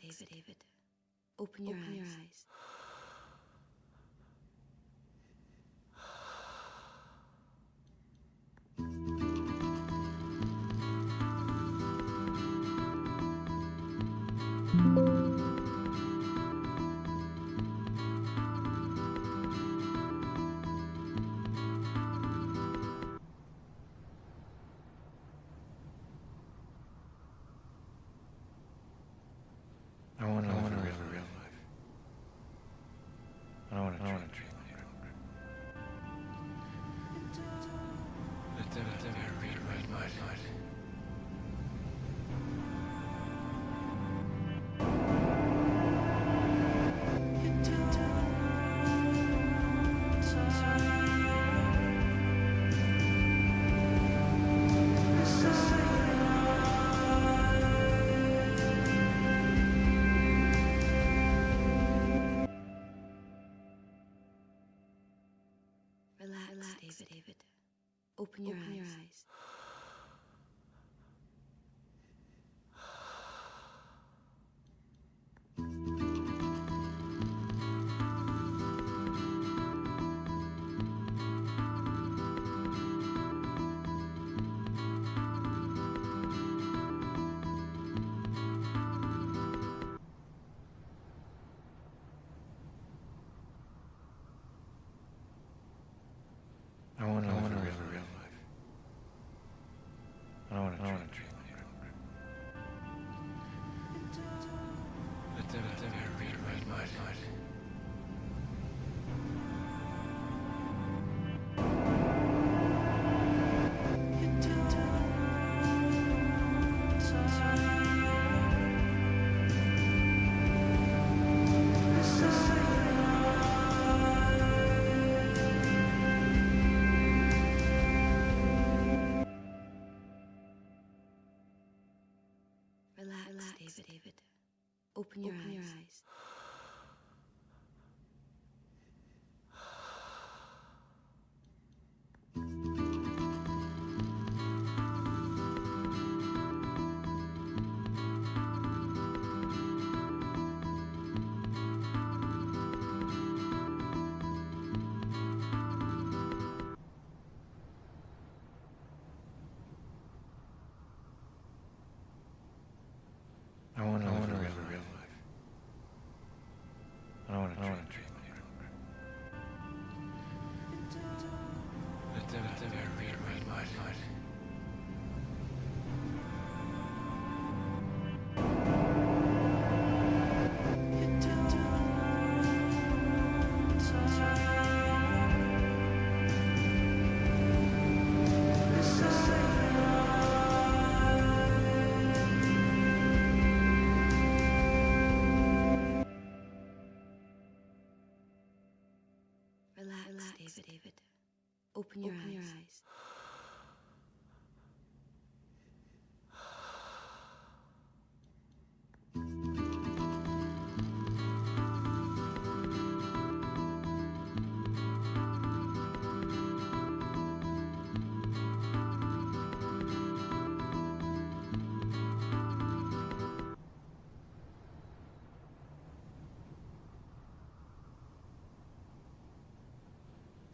David. Open your eyes. I want to live a real life. I want to dream like Let them read my mind. Relax, David. Open your eyes. I want to live a real life. I want to dream like Let them read my mind. Relax, David. Open your eyes. I want to live a real life. I want to dream like Let them read my mind. Relax, David. Open your eyes.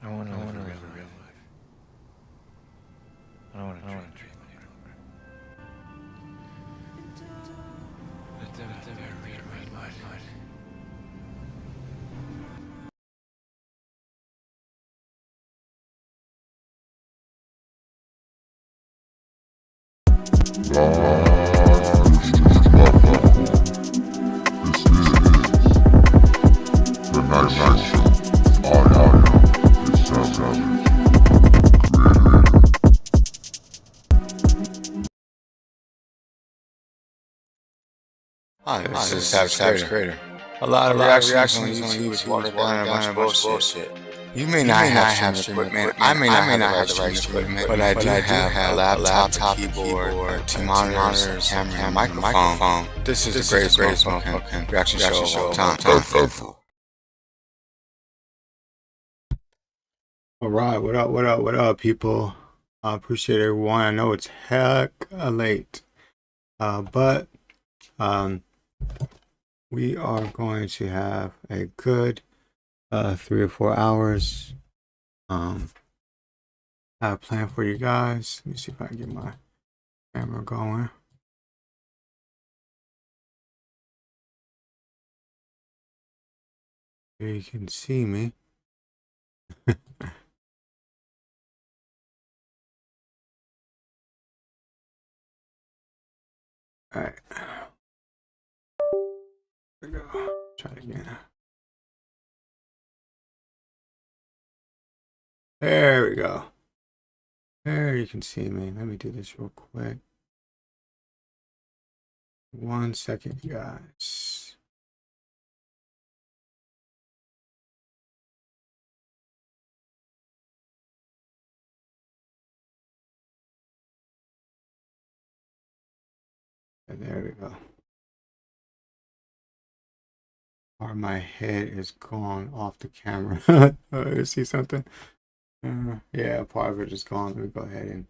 I want to live a real life. I want to dream like Let them read my mind. Hi, this is Savage Creator. A lot of reactions on YouTube is watered down and a bunch of bullshit. You may not have streaming equipment, I may not have the right equipment, but I do have a laptop, keyboard, 2 monitors, camera, and microphone. This is the greatest motherfucking reaction show of all time. Alright, what up, people? I appreciate everyone. I know it's heck late. But we are going to have a good 3 or 4 hours. I have a plan for you guys. Let me see if I can get my camera going. Here you can see me. All right. There we go. Try it again. There we go. There you can see me. Let me do this real quick. 1 second, guys. And there we go. Or my head is gone off the camera. You see something? Yeah, part of it is gone. Let me go ahead and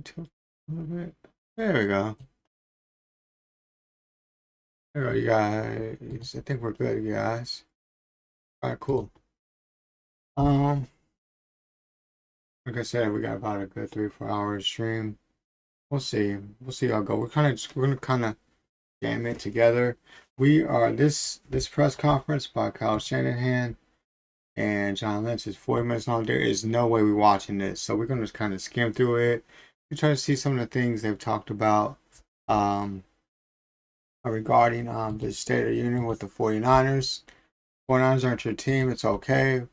tilt a little bit. There we go. There we go, you guys. I think we're good, you guys. All right, cool. Like I said, we got about a good 3 or 4 hours stream. We'll see. We'll see how it go. We're gonna kind of jam it together. We are this press conference by Kyle Shanahan and John Lynch is 40 minutes long. There is no way we're watching this, so we're gonna just kind of skim through it. We try to see some of the things they've talked about regarding the State of the Union with the 49ers. 49ers aren't your team. It's okay.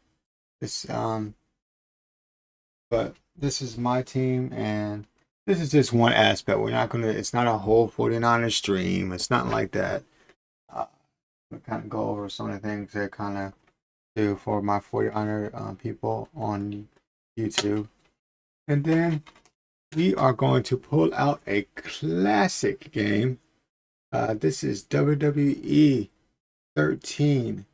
This but this is my team, and this is just one aspect. We're not gonna. It's not a whole 49ers stream. It's not like that. We kind of go over some of the things that kind of do for my 49er people on YouTube, and then we are going to pull out a classic game. This is WWE 13.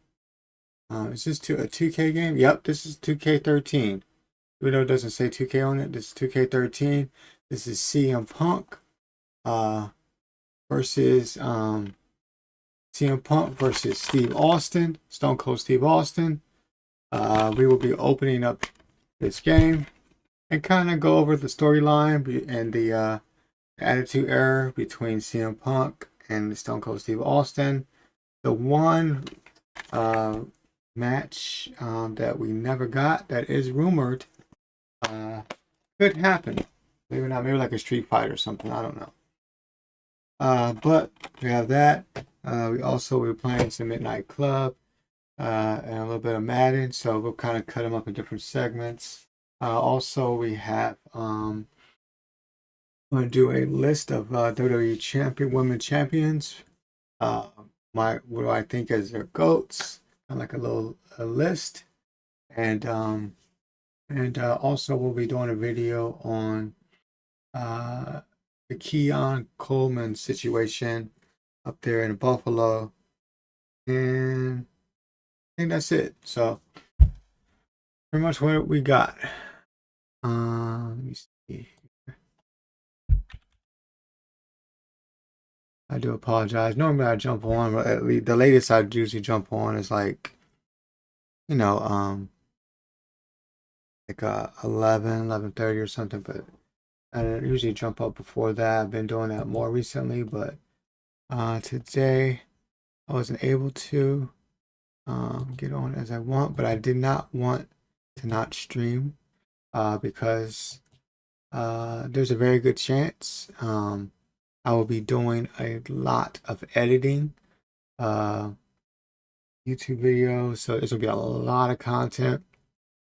Is this a 2K game? Yep, this is 2K13. Even though it doesn't say 2K on it, this is 2K13. This is CM Punk versus CM Punk versus Steve Austin, Stone Cold Steve Austin. We will be opening up this game and kind of go over the storyline and the attitude error between CM Punk and Stone Cold Steve Austin. The one match that we never got that is rumored could happen. Maybe not, maybe like a Street Fight or something. I don't know. But we have that. We also we're playing some Midnight Club and a little bit of Madden. So we'll kind of cut them up in different segments. Also, we have I'm going to do a list of WWE women champions. What do I think as their GOATs? Kind of like a list. And also we'll be doing a video on the Keon Coleman situation up there in Buffalo. And I think that's it. So pretty much what we got. Let me see. I do apologize. Normally I jump on, but at least the latest I usually jump on is like, 11:30 or something, but I usually jump up before that. I've been doing that more recently, but today I wasn't able to get on as I want, but I did not want to not stream because there's a very good chance I will be doing a lot of editing YouTube videos, so there's gonna be a lot of content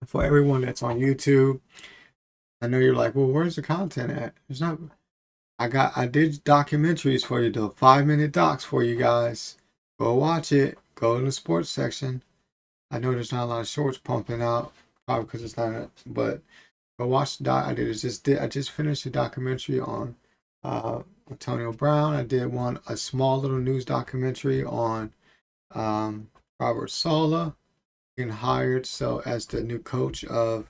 for everyone that's on YouTube. I know you're like, well, where's the content at? There's not. I did documentaries for you, the 5-minute docs for you guys. Go watch it. Go in the sports section. I know there's not a lot of shorts pumping out probably because it's not. But I watched the doc. I just finished a documentary on Antonio Brown. I did a small little news documentary on Robert Saleh being hired as the new coach of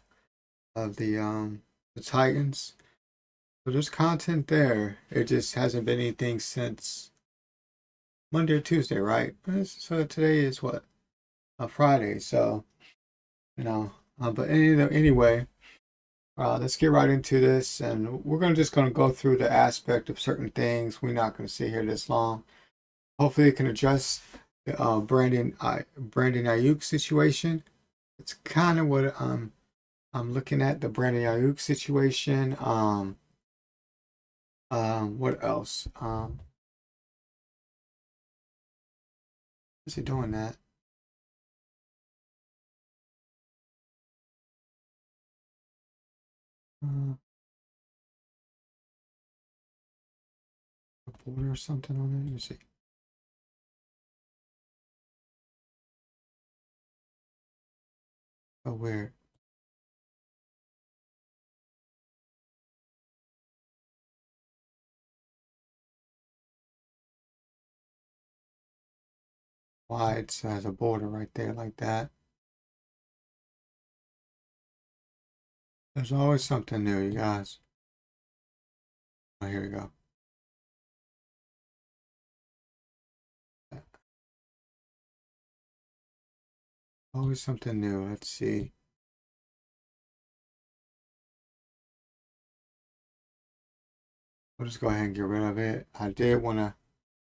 the Titans. So there's content there. It just hasn't been anything since Monday or Tuesday, right? So today is what? Friday. So, but anyway, let's get right into this, and we're just gonna go through the aspect of certain things. We're not gonna sit here this long. Hopefully, it can address the Brandon Ayuk situation. It's kind of what I'm looking at, the Brandon Ayuk situation. What else? Is he doing that? Report or something on it? Let me see. Oh, weird. Why it has a border right there like that. There's always something new, you guys. Oh, here we go. Always something new. Let's see. We'll just go ahead and get rid of it. I did want to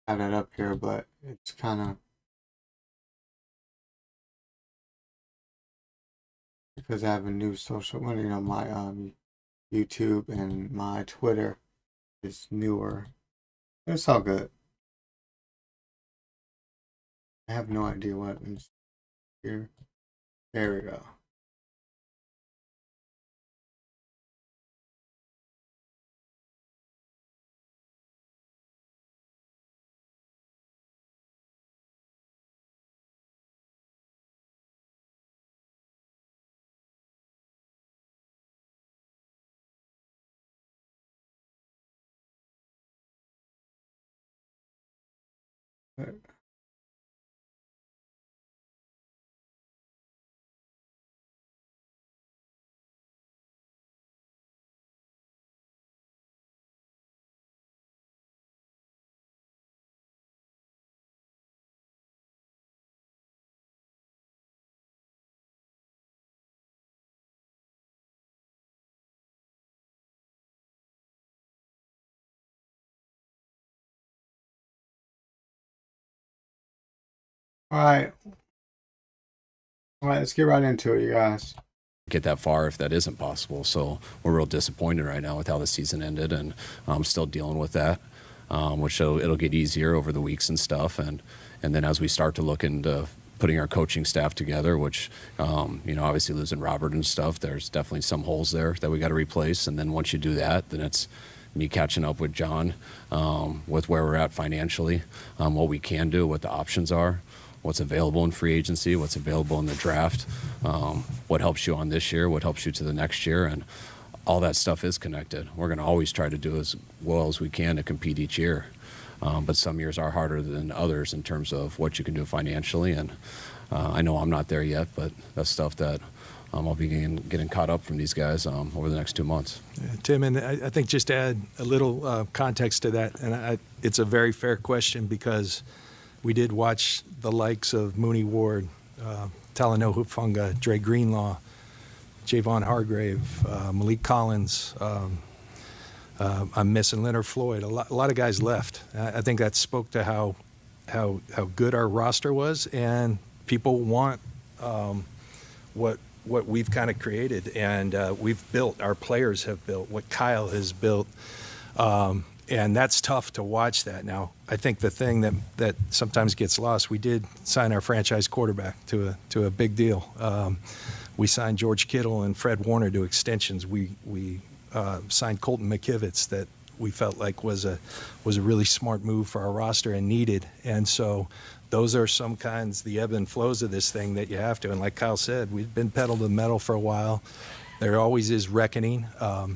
have that up here, but it's kind of because I have a new social, well, my YouTube and my Twitter is newer. It's all good. I have no idea what is here. There we go. All right. All right, let's get right into it, you guys. Get that far if that isn't possible. So we're real disappointed right now with how the season ended, and I'm still dealing with that, which it'll get easier over the weeks and stuff. And then as we start to look into putting our coaching staff together, which, obviously losing Robert and stuff, there's definitely some holes there that we got to replace. And then once you do that, then it's me catching up with John with where we're at financially, what we can do, what the options are, what's available in free agency, what's available in the draft, what helps you on this year, what helps you to the next year, and all that stuff is connected. We're going to always try to do as well as we can to compete each year. But some years are harder than others in terms of what you can do financially. And I know I'm not there yet, but that's stuff that I'll be getting caught up from these guys over the next 2 months. Yeah, Tim, and I think just to add a little context to that, and it's a very fair question because we did watch the likes of Mooney Ward, Talanoa Hufanga, Dre Greenlaw, Javon Hargrave, Malik Collins. I'm missing Leonard Floyd. A lot of guys left. I think that spoke to how good our roster was, and people want what we've kind of created and we've built. Our players have built what Kyle has built. And that's tough to watch that. Now, I think the thing that sometimes gets lost, we did sign our franchise quarterback to a big deal. We signed George Kittle and Fred Warner to extensions. We signed Colton McKivitz that we felt like was a really smart move for our roster and needed. And so those are some kinds, the ebb and flows of this thing that you have to. And like Kyle said, we've been pedal to the metal for a while. There always is reckoning. I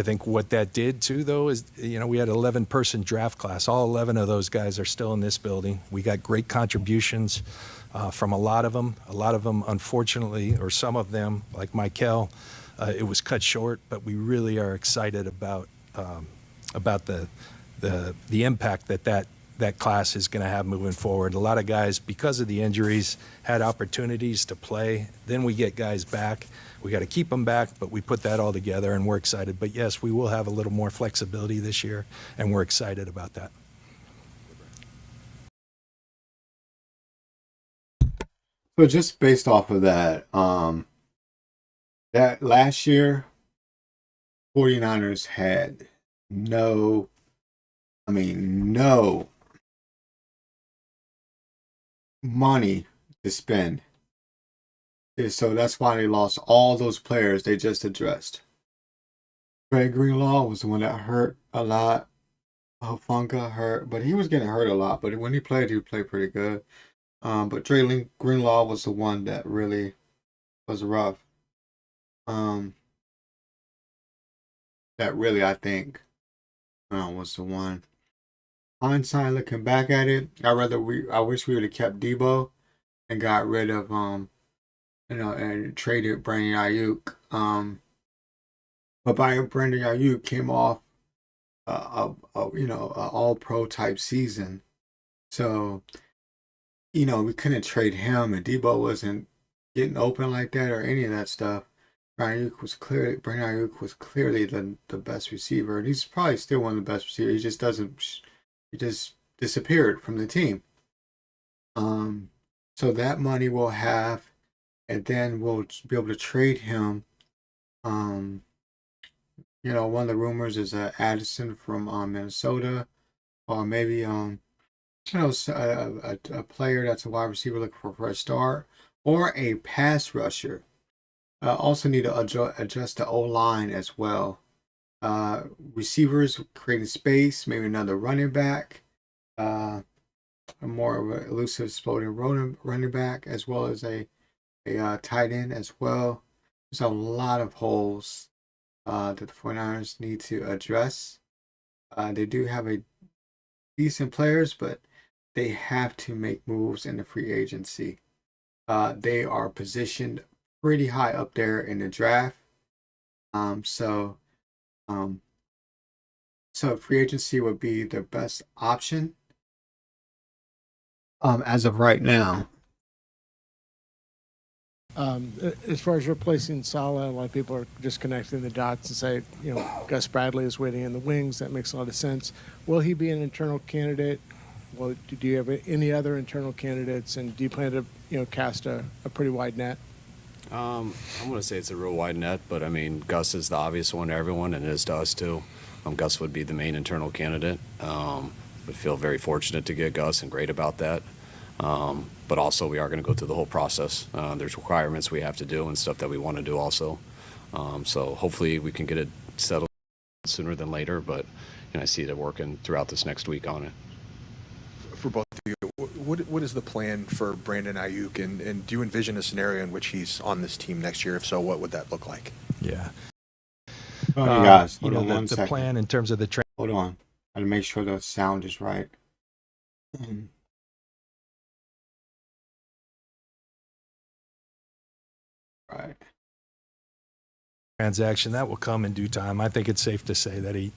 think what that did too, though, is, we had an 11-person draft class. All 11 of those guys are still in this building. We got great contributions from a lot of them. A lot of them, unfortunately, or some of them, like Michael, it was cut short. But we really are excited about the impact that class is going to have moving forward. A lot of guys, because of the injuries, had opportunities to play. Then we get guys back. We got to keep them back, but we put that all together, and we're excited. But yes, we will have a little more flexibility this year, and we're excited about that. So just based off of that, that last year, 49ers had no money to spend. So that's why they lost all those players they just addressed. Greg Greenlaw was the one that hurt a lot. Hufanga hurt, but he was getting hurt a lot. But when he played pretty good. But Dre Greenlaw was the one that really was rough. That really, I think, was the one. Hindsight, looking back at it, I wish we would have kept Debo and got rid of and traded Brandon Ayuk. But Brandon Ayuk came off an all-pro type season, so we couldn't trade him, and Debo wasn't getting open like that or any of that stuff. Brandon Ayuk was clearly the best receiver, and he's probably still one of the best receivers. He just disappeared from the team. So that money we'll have, and then we'll be able to trade him. One of the rumors is Addison from Minnesota, or maybe a player that's a wide receiver looking for a start, or a pass rusher. Also need to adjust the O-line as well. Receivers creating space, maybe another running back, a more of an elusive, exploding running back, as well as a tight end as well. There's a lot of holes that the 49ers need to address. They do have a decent players, but they have to make moves in the free agency. They are positioned pretty high up there in the draft. So free agency would be their best option as of right now. As far as replacing Salah, a lot of people are just connecting the dots and say, Gus Bradley is waiting in the wings. That makes a lot of sense. Will he be an internal candidate? Well, do you have any other internal candidates, and do you plan to, cast a pretty wide net? I'm going to say it's a real wide net, but I mean, Gus is the obvious one to everyone, and it is to us too. Gus would be the main internal candidate. Would feel very fortunate to get Gus, and great about that. But also, we are going to go through the whole process. There's requirements we have to do and stuff that we want to do also. So hopefully we can get it settled sooner than later, but I see it working throughout this next week on it. For both of you, what is the plan for Brandon Ayuk, and do you envision a scenario in which he's on this team next year? If so, what would that look like? Yeah. Guys, hold on one the second. plan in terms of the Hold on. I gotta make sure the sound is right. Right. transaction that will come in due time. I think it's safe to say that he's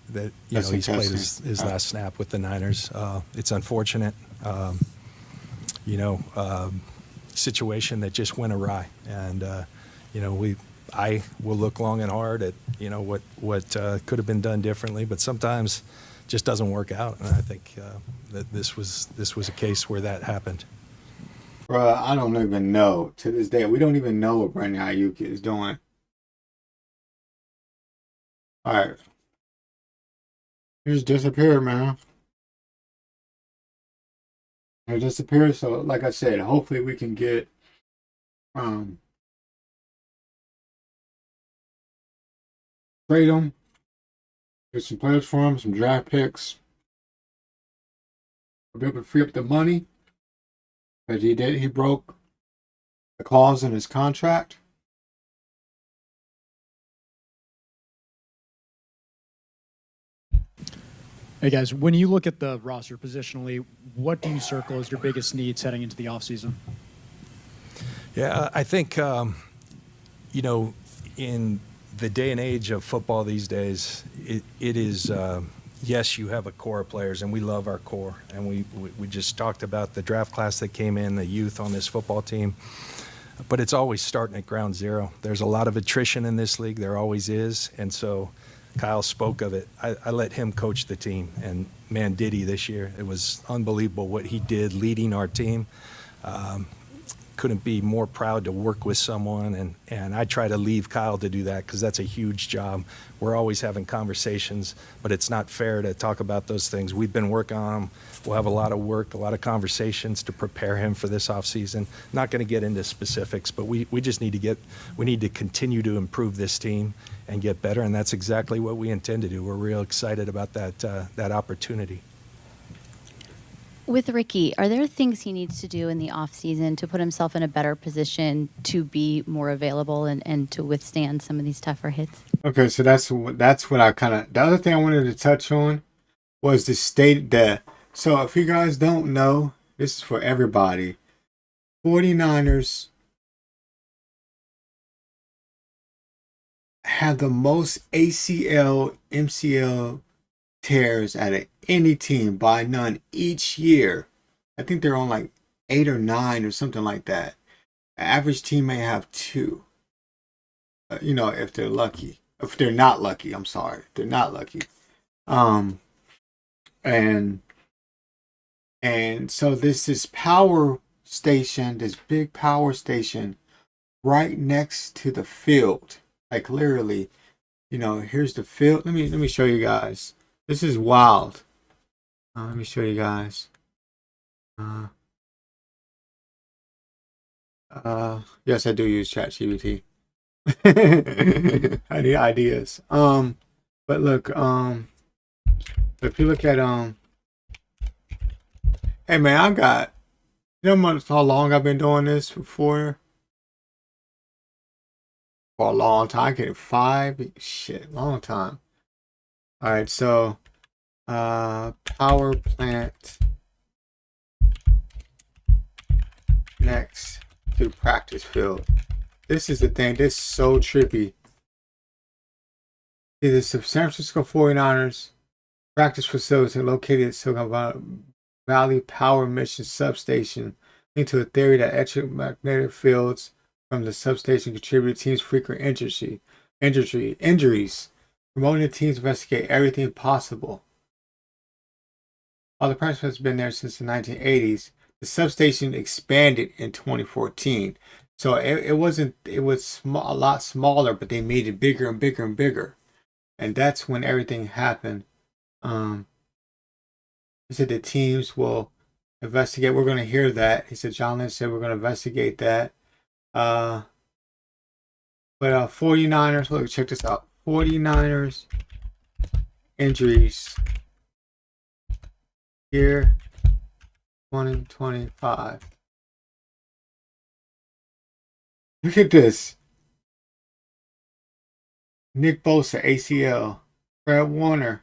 played his last snap with the Niners. It's unfortunate, situation that just went awry, and I will look long and hard at what could have been done differently, but sometimes just doesn't work out, and I think that this was a case where that happened. Bruh, I don't even know. To this day, we don't even know what Brandon Ayuk is doing. All right. He just disappeared, man. He disappeared. So, like I said, hopefully we can get trade him Get some players for him, some draft picks. We'll be able to free up the money. But he broke the clause in his contract. Hey guys, when you look at the roster positionally, what do you circle as your biggest needs heading into the offseason? Yeah, I think, you know, in the day and age of football these days, it is, yes, you have a core of players, and we love our core. And we just talked about the draft class that came in, the youth on this football team. But it's always starting at ground zero. There's a lot of attrition in this league. There always is. And so Kyle spoke of it. I let him coach the team. And, man, did he this year. It was unbelievable what he did leading our team. Couldn't be more proud to work with someone, and I try to leave Kyle to do that because that's a huge job. We're always having conversations, but it's not fair to talk about those things. We've been working on them. We'll have a lot of work, a lot of conversations to prepare him for this offseason. Not going to get into specifics, but we just need to continue to improve this team and get better, and that's exactly what we intend to do. We're real excited about that opportunity. With Ricky, are there things he needs to do in the offseason to put himself in a better position to be more available and to withstand some of these tougher hits? Okay, so that's what I kind of. The other thing I wanted to touch on was the state that. So if you guys don't know, this is for everybody. 49ers have the most ACL, MCL tears out of any team by none each year. I think they're on like 8 or 9 or something like that. The average team may have 2. You know, if they're lucky. If they're not lucky, I'm sorry. If they're not lucky. And so this power station, this big power station right next to the field. Like literally, you know, here's the field. Let me show you guys. This is wild. Let me show you guys. Yes, I do use ChatGPT. I need ideas. But look, if you look at hey man, I got, you know how long I've been doing this for a long time. I get 5 long time. All right, so power plant next to practice field. This is the thing. This is so trippy. See, the San Francisco 49ers practice facility located at Silicon Valley Power Mission Substation, linked to a theory that electromagnetic fields from the substation contribute to teams' frequent injuries. Promoting the teams to investigate everything possible. While the practice has been there since the 1980s, the substation expanded in 2014. So it was a lot smaller, but they made it bigger and bigger and bigger. And that's when everything happened. He said the teams will investigate. We're going to hear that. He said, John Lynch said we're going to investigate that. But 49ers, look, check this out. 49ers injuries year 2025. Look at this. Nick Bosa, ACL. Fred Warner.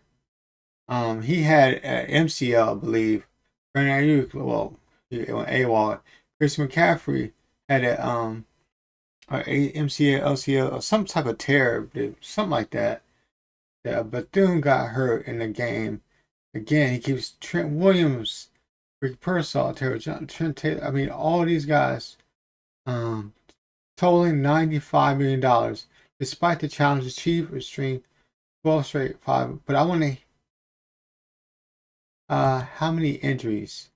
He had MCL, I believe. Brandon Ayuk, well, he went AWOL. Chris McCaffrey had a MCL, LCL, or some type of tear, something like that. Yeah, Bethune got hurt in the game. Again, he keeps Trent Williams, Rick Pearsall, Trent Taylor. I mean, all these guys, totaling $95 million. Despite the challenges, Chiefs restrained 12 straight 5. But I want to, how many injuries?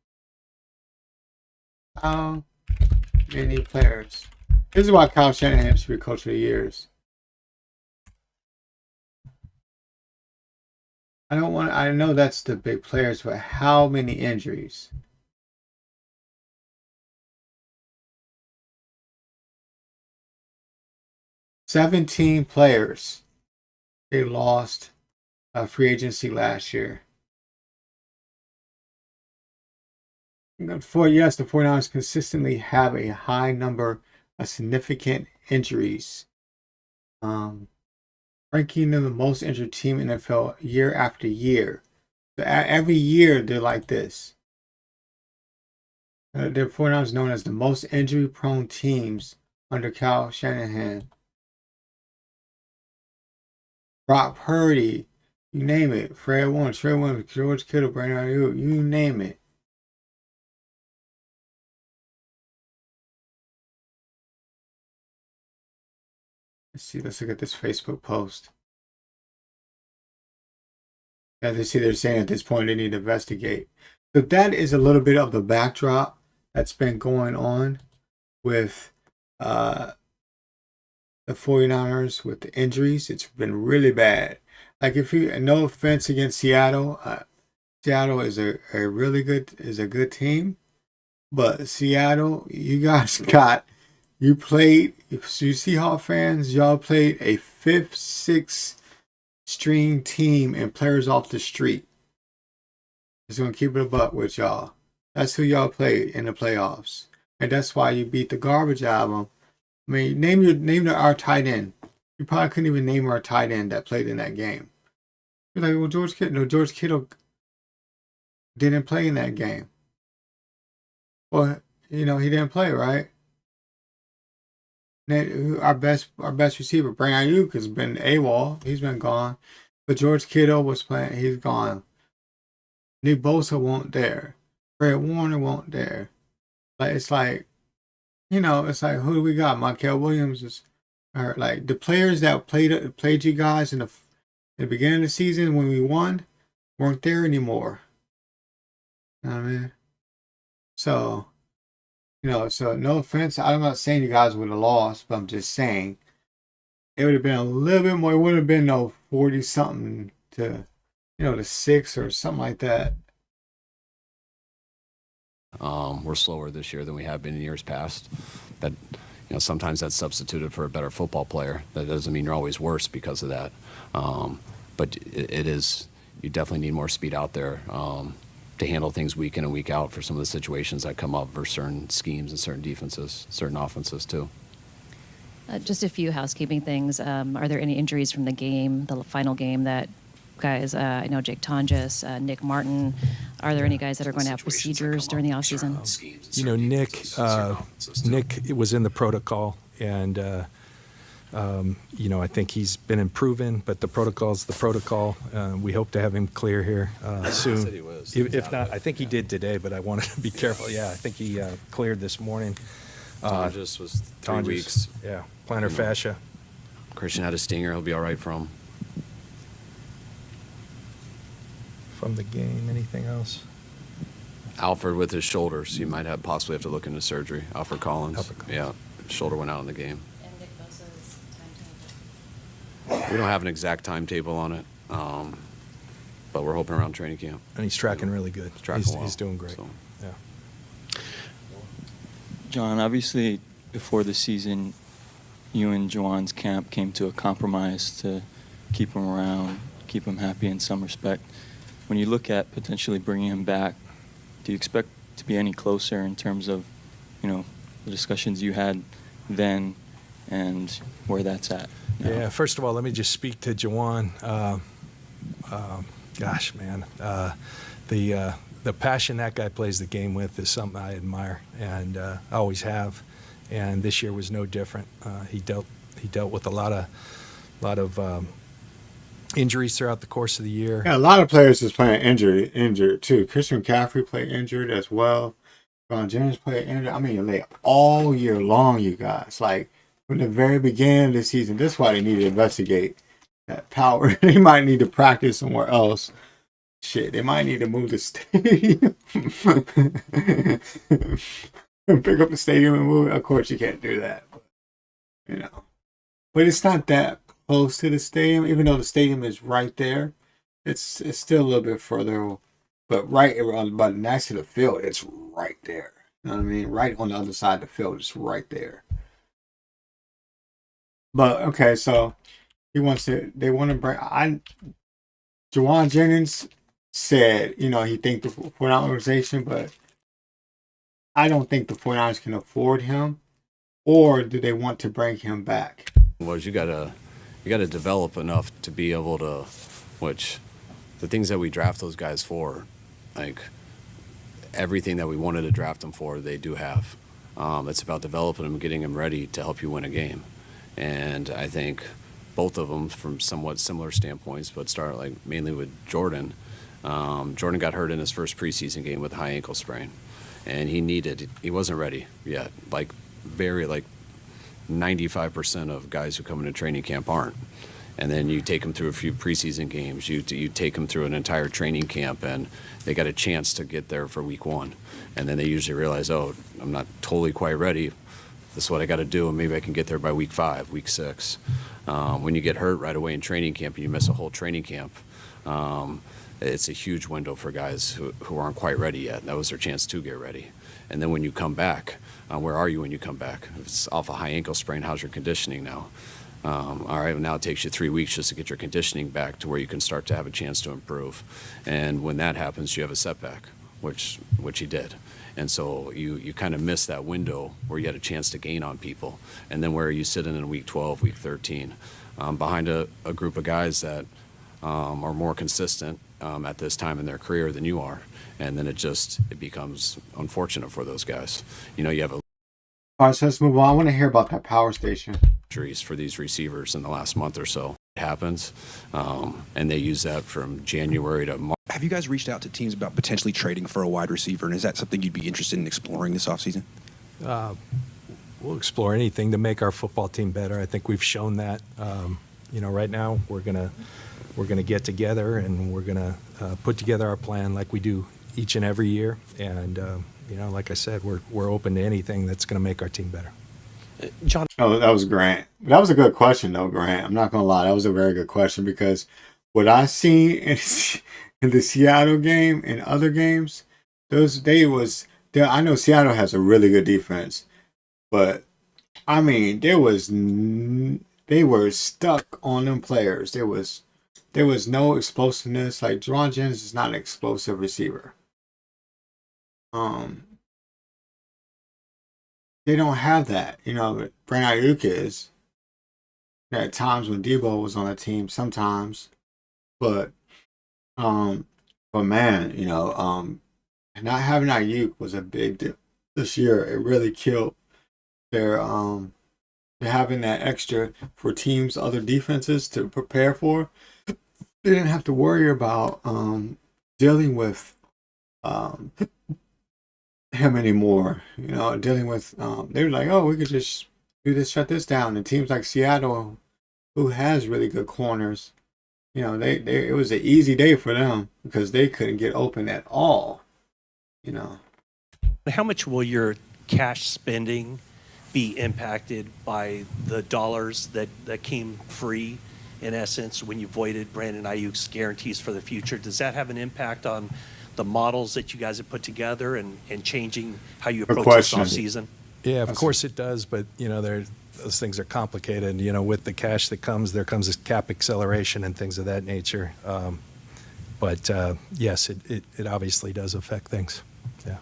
How many players? This is why Kyle Shanahan should be coach of the years. I know that's the big players, but how many injuries? "17 players they lost free agency last year. Yes, the 49ers consistently have a high number of significant injuries. Ranking them the most injured team in NFL year after year. Every year they're like this. The 49ers known as the most injury-prone teams under Kyle Shanahan. Brock Purdy, you name it. Fred Warner, George Kittle, Brandon Ayuk, you name it. Let's look at this Facebook post. As you see, they're saying at this point they need to investigate. So that is a little bit of the backdrop that's been going on with the 49ers with the injuries. It's been really bad. Like, no offense against Seattle, Seattle is a good team, but Seattle, you guys you played, you Seahawks fans, y'all played a 5th, 6th string team and players off the street. Just gonna keep it a buck with y'all. That's who y'all played in the playoffs, and that's why you beat the garbage out of them. I mean, name our tight end. You probably couldn't even name our tight end that played in that game. You're like, well, George Kittle didn't play in that game. Well, he didn't play, right? Our best receiver, Brandon Ayuk, has been AWOL. He's been gone. But George Kittle was playing. He's gone. Nick Bosa won't there. Fred Warner won't there. It's like, who do we got? Michael Williams is hurt. Like, the players that played you guys in the beginning of the season when we won weren't there anymore. You know what I mean? So, so no offense. I'm not saying you guys would have lost, but I'm just saying it would have been a little bit more. It wouldn't have been no 40-something to, to 6 or something like that. We're slower this year than we have been in years past. That, sometimes that's substituted for a better football player. That doesn't mean you're always worse because of that. But it is, you definitely need more speed out there to handle things week in and week out for some of the situations that come up for certain schemes and certain defenses, certain offenses too. Just a few housekeeping things. Are there any injuries from the final game that guys, I know Jake Tonjes, Nick Martin, are there any guys that are going to have procedures during the offseason? Nick was in the protocol, and I think he's been improving, but the protocol's the protocol. We hope to have him clear here soon. If not, I think he did today, but I wanted to be careful. Yeah, I think he cleared this morning. Tonjes was 3 weeks. Yeah, plantar fascia. Christian had a stinger. He'll be all right from the game. Anything else? Alfred with his shoulders. He might possibly have to look into surgery. Alfred Collins. Yeah, shoulder went out in the game. And Nick Bosa's timetable? We don't have an exact timetable on it, but we're hoping around training camp. And he's tracking really good. He's doing great. So. Yeah. John, obviously, before the season, you and Juwan's camp came to a compromise to keep him around, keep him happy in some respect. When you look at potentially bringing him back, do you expect to be any closer in terms of, the discussions you had then and where that's at now? Yeah, first of all, let me just speak to Juwan. Gosh, man, the passion that guy plays the game with is something I admire, and I always have. And this year was no different. He dealt with a lot of injuries throughout the course of the year. Yeah, a lot of players is playing injured too. Christian McCaffrey played injured as well. Ron James played injured. I mean, like all year long, you guys. Like from the very beginning of the season. That's why they need to investigate that power. They might need to practice somewhere else. Shit, they might need to move the stadium. Pick up the stadium and move it. Of course, you can't do that. But, but it's not that close to the stadium, even though the stadium is right there. It's still a little bit further, but but next to the field, it's right there. You know what I mean? Right on the other side of the field, it's right there. But okay, so they want to bring. Juwan Jennings said, he thanked the 49ers organization, but I don't think the 49ers can afford him, or do they want to bring him back? Was you gotta develop enough to be able to, which the things that we draft those guys for, like everything that we wanted to draft them for, they do have. It's about developing them and getting them ready to help you win a game. And I think both of them from somewhat similar standpoints, but start like mainly with Jordan. Jordan got hurt in his first preseason game with a high ankle sprain, and he wasn't ready yet. Like 95% of guys who come into training camp aren't. And then you take them through a few preseason games. You take them through an entire training camp, and they got a chance to get there for week 1. And then they usually realize, oh, I'm not totally quite ready. This is what I got to do, and maybe I can get there by week 5, week 6. When you get hurt right away in training camp and you miss a whole training camp, it's a huge window for guys who aren't quite ready yet. That was their chance to get ready. And then when you come back, where are you when you come back? If it's off a high ankle sprain, how's your conditioning now? All right, well, now it takes you 3 weeks just to get your conditioning back to where you can start to have a chance to improve. And when that happens, you have a setback, which he did. And so you kind of miss that window where you had a chance to gain on people. And then where are you sitting in week 12, week 13, behind a group of guys that are more consistent at this time in their career than you are. And then it becomes unfortunate for those guys. You have a All right, so let's move on. I want to hear about that power station. Injuries for these receivers in the last month or so. It happens, and they use that from January to March. Have you guys reached out to teams about potentially trading for a wide receiver, and is that something you'd be interested in exploring this offseason? We'll explore anything to make our football team better. I think we've shown that. Right now we're gonna get together and we're gonna put together our plan like we do each and every year. And like I said, we're open to anything that's gonna make our team better. John. Oh, that was Grant. That was a good question, though, Grant. I'm not gonna lie, that was a very good question because what I seen in the Seattle game and other games, I know Seattle has a really good defense, but I mean, they were stuck on them players. There was no explosiveness. Like Juwan Jennings is not an explosive receiver. They don't have that, but Brandon Ayuk is. At times when Debo was on the team, sometimes, but man, not having Ayuk was a big deal this year. It really killed their having that extra for teams, other defenses to prepare for. They didn't have to worry about dealing with him anymore. Dealing with they were like, oh, we could just do this, shut this down. And teams like Seattle, who has really good corners, it was an easy day for them because they couldn't get open at all. How much will your cash spending be impacted by the dollars that came free, in essence, when you voided Brandon Ayuk's guarantees for the future? Does that have an impact on the models that you guys have put together and changing how you approach this offseason? Yeah, of course it does, but those things are complicated. With the cash that comes, there comes this cap acceleration and things of that nature. But yes, it obviously does affect things. Yeah.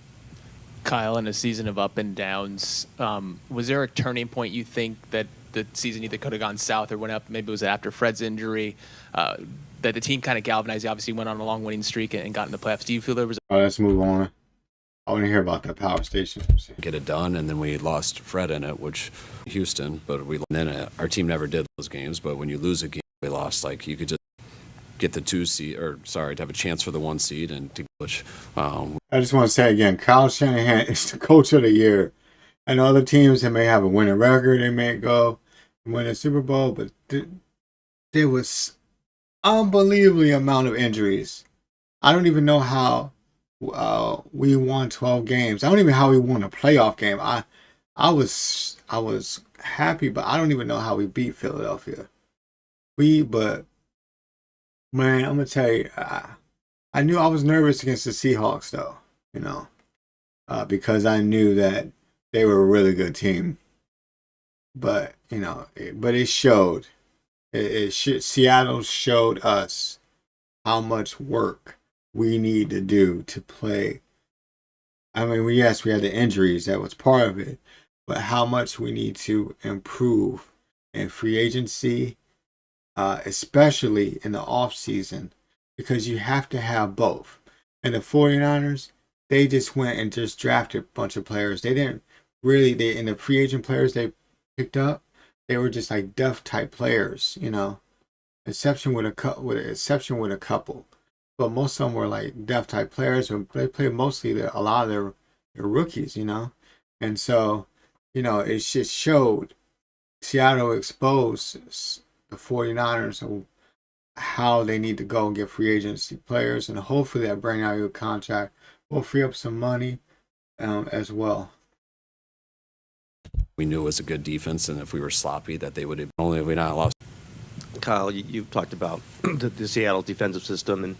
Kyle, in a season of up and downs, was there a turning point you think that the season either could have gone south or went up? Maybe it was after Fred's injury, that the team kind of galvanized. He obviously went on a long winning streak and got in the playoffs. Do you feel there was? All right, let's move on. I want to hear about that power station. Get it done, and then we lost Fred in it, which Houston. But our team never did those games. But when you lose a game, we lost. Like you could just get the 2 seed, to have a chance for the 1 seed, and to which. I just want to say again, Kyle Shanahan is the coach of the year. And other teams that may have a winning record, they may go and win a Super Bowl, but there was unbelievably amount of injuries. I don't even know how we won 12 games. I don't even know how we won a playoff game. I was happy, but I don't even know how we beat Philadelphia. But man, I'm gonna tell you, I knew I was nervous against the Seahawks, though. Because I knew that they were a really good team. But but it showed. Seattle showed us how much work we need to do to play. I mean, yes, we had the injuries, that was part of it, but how much we need to improve in free agency, especially in the off season, because you have to have both. And the 49ers, they just went and just drafted a bunch of players. They didn't really, in the free agent players they picked up, they were just like depth type players, you know. Exception with a couple, but most of them were like depth type players. They played mostly a lot of their rookies, you know, and so, you know, it just showed Seattle exposed the 49ers of how they need to go and get free agency players, and hopefully that Brandon Ayuk contract will free up some money as well. We knew it was a good defense, and if we were sloppy, that they would have only if we not lost. Kyle, you've talked about the Seattle defensive system, and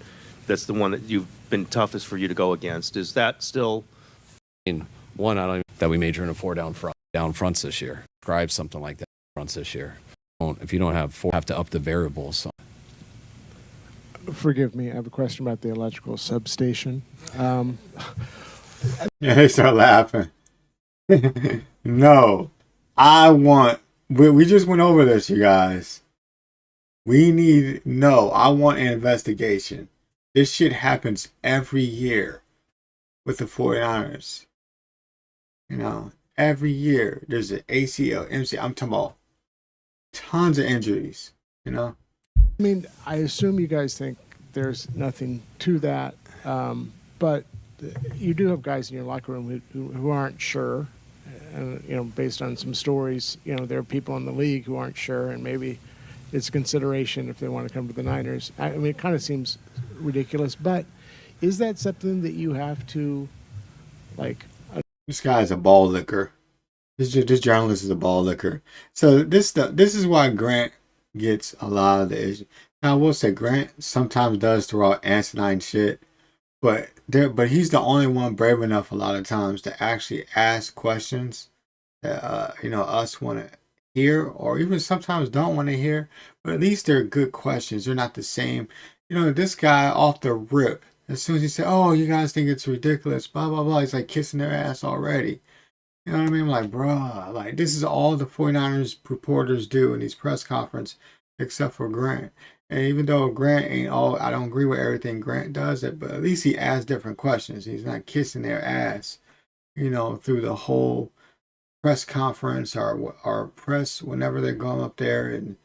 that's the one that you've been toughest for you to go against. Is that still? One, I don't even that we major in a 4 down fronts this year. Describe something like that fronts this year. If you don't have 4, have to up the variables. So. Forgive me, I have a question about the electrical substation. Yeah, they start laughing. No, we just went over this, you guys. I want an investigation. This shit happens every year with the 49ers. You know, every year there's an ACL, MCL. I'm talking about tons of injuries, you know? I mean, I assume you guys think there's nothing to that, but you do have guys in your locker room who aren't sure. And, you know, based on some stories, you know, there are people in the league who aren't sure, and maybe it's a consideration if they want to come to the Niners. I mean, it kind of seems ridiculous, but is that something that you have to, like... This guy's a ball licker. This journalist is a ball licker. So this is why Grant gets a lot of the issues. Now, I will say Grant sometimes does throw out asinine shit, but he's the only one brave enough a lot of times to actually ask questions that you know, us want to hear, or even sometimes don't want to hear. But at least they're good questions. They're not the same. You know, this guy off the rip, as soon as he said, "Oh, you guys think it's ridiculous," blah blah blah, he's like kissing their ass already. You know what I mean? I'm like, bruh, like this is all the 49ers reporters do in these press conferences, except for Grant. And even though Grant ain't all, I don't agree with everything Grant does, but at least he asks different questions. He's not kissing their ass, you know, through the whole press conference or press whenever they're going up there, and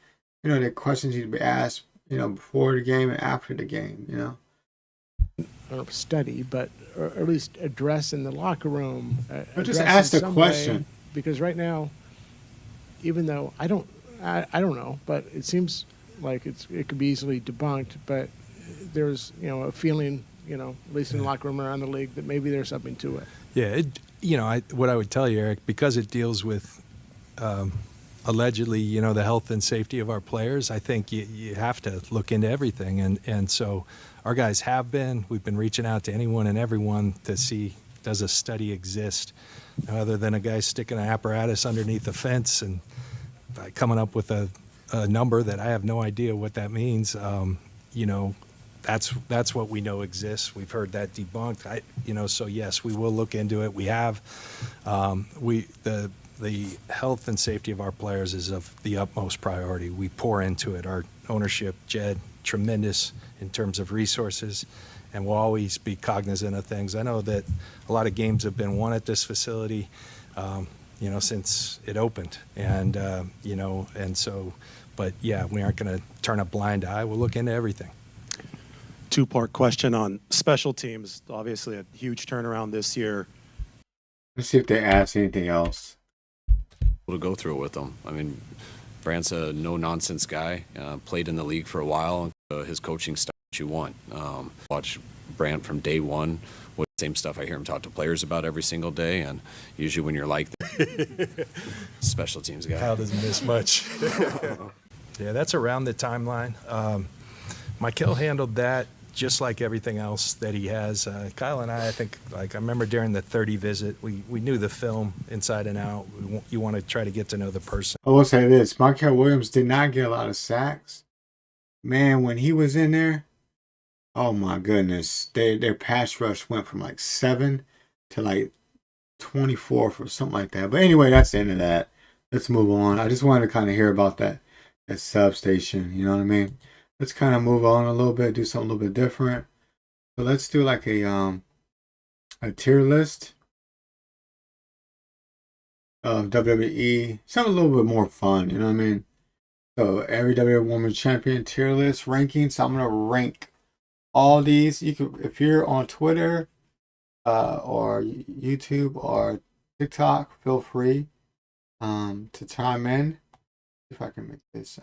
you know, the questions need to be asked, you know, before the game and after the game, you know. Or study, but or at least address in the locker room. Just ask the question. Because right now, even though I don't know, but it seems like it could be easily debunked. But there's, you know, a feeling, you know, at least in the locker room around the league, that maybe there's something to it. Yeah, you know, what I would tell you, Eric, because it deals with allegedly, you know, the health and safety of our players, I think you have to look into everything. And so our guys we've been reaching out to anyone and everyone to see, does a study exist, other than a guy sticking an apparatus underneath a fence and coming up with a number that I have no idea what that means. You know, that's what we know exists. We've heard that debunked. You know, so yes, we will look into it. We have. The health and safety of our players is of the utmost priority. We pour into it. Our ownership, Jed, tremendous in terms of resources, and we'll always be cognizant of things. I know that a lot of games have been won at this facility, you know, since it opened, and you know, and so, but yeah, we aren't going to turn a blind eye. We'll look into everything. Two-part question on special teams. Obviously, a huge turnaround this year. Let's see if they ask anything else. To go through it with them. I mean, Brandt's a no-nonsense guy. Played in the league for a while. His coaching style, what you want. Watch Brandt from day one with the same stuff I hear him talk to players about every single day. And usually when you're like that, special teams guy. Kyle doesn't miss much. Yeah, that's around the timeline. Michael handled that just like everything else that he has. Kyle and I think, like, I remember during the 30 visit, we knew the film inside and out. You want to try to get to know the person. I will say this, Michael Williams did not get a lot of sacks. Man, when he was in there, Oh my goodness. Their pass rush went from like 7 to like 24 or something like that. But anyway, that's the end of that. Let's move on. I just wanted to kind of hear about that substation. You know what I mean? Let's kind of move on a little bit, do something a little bit different. So let's do like a tier list of WWE. Something a little bit more fun. You know what I mean? So every WWE Women's Champion tier list ranking. So I'm gonna rank all these. You could, if you're on Twitter, or YouTube or TikTok, feel free to chime in. If I can make this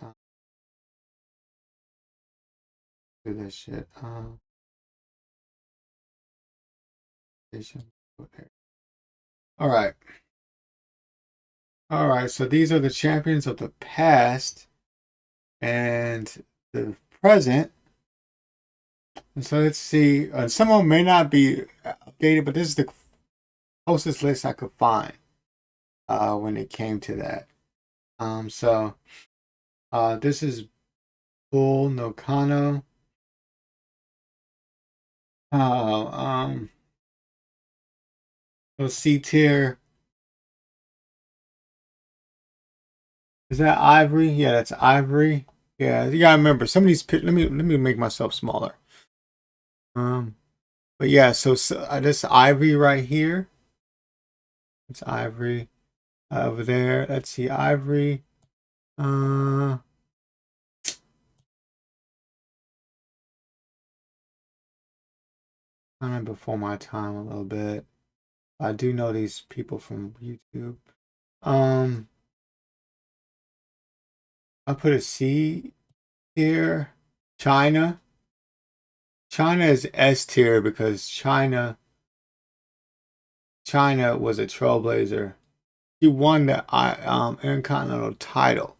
do this shit. All right. All right. So these are the champions of the past and the present. And so let's see. Some of them may not be updated, but this is the closest list I could find when it came to that. So this is Bull Nakano. C tier. Is that Ivory? Yeah, that's Ivory. Yeah, you gotta remember some of these. Let me make myself smaller. But yeah, so this Ivory right here. It's Ivory over there. Let's see, Ivory. Kind of before my time a little bit. I do know these people from YouTube. I put a C here. China. China is S tier because China was a trailblazer. She won the Intercontinental title,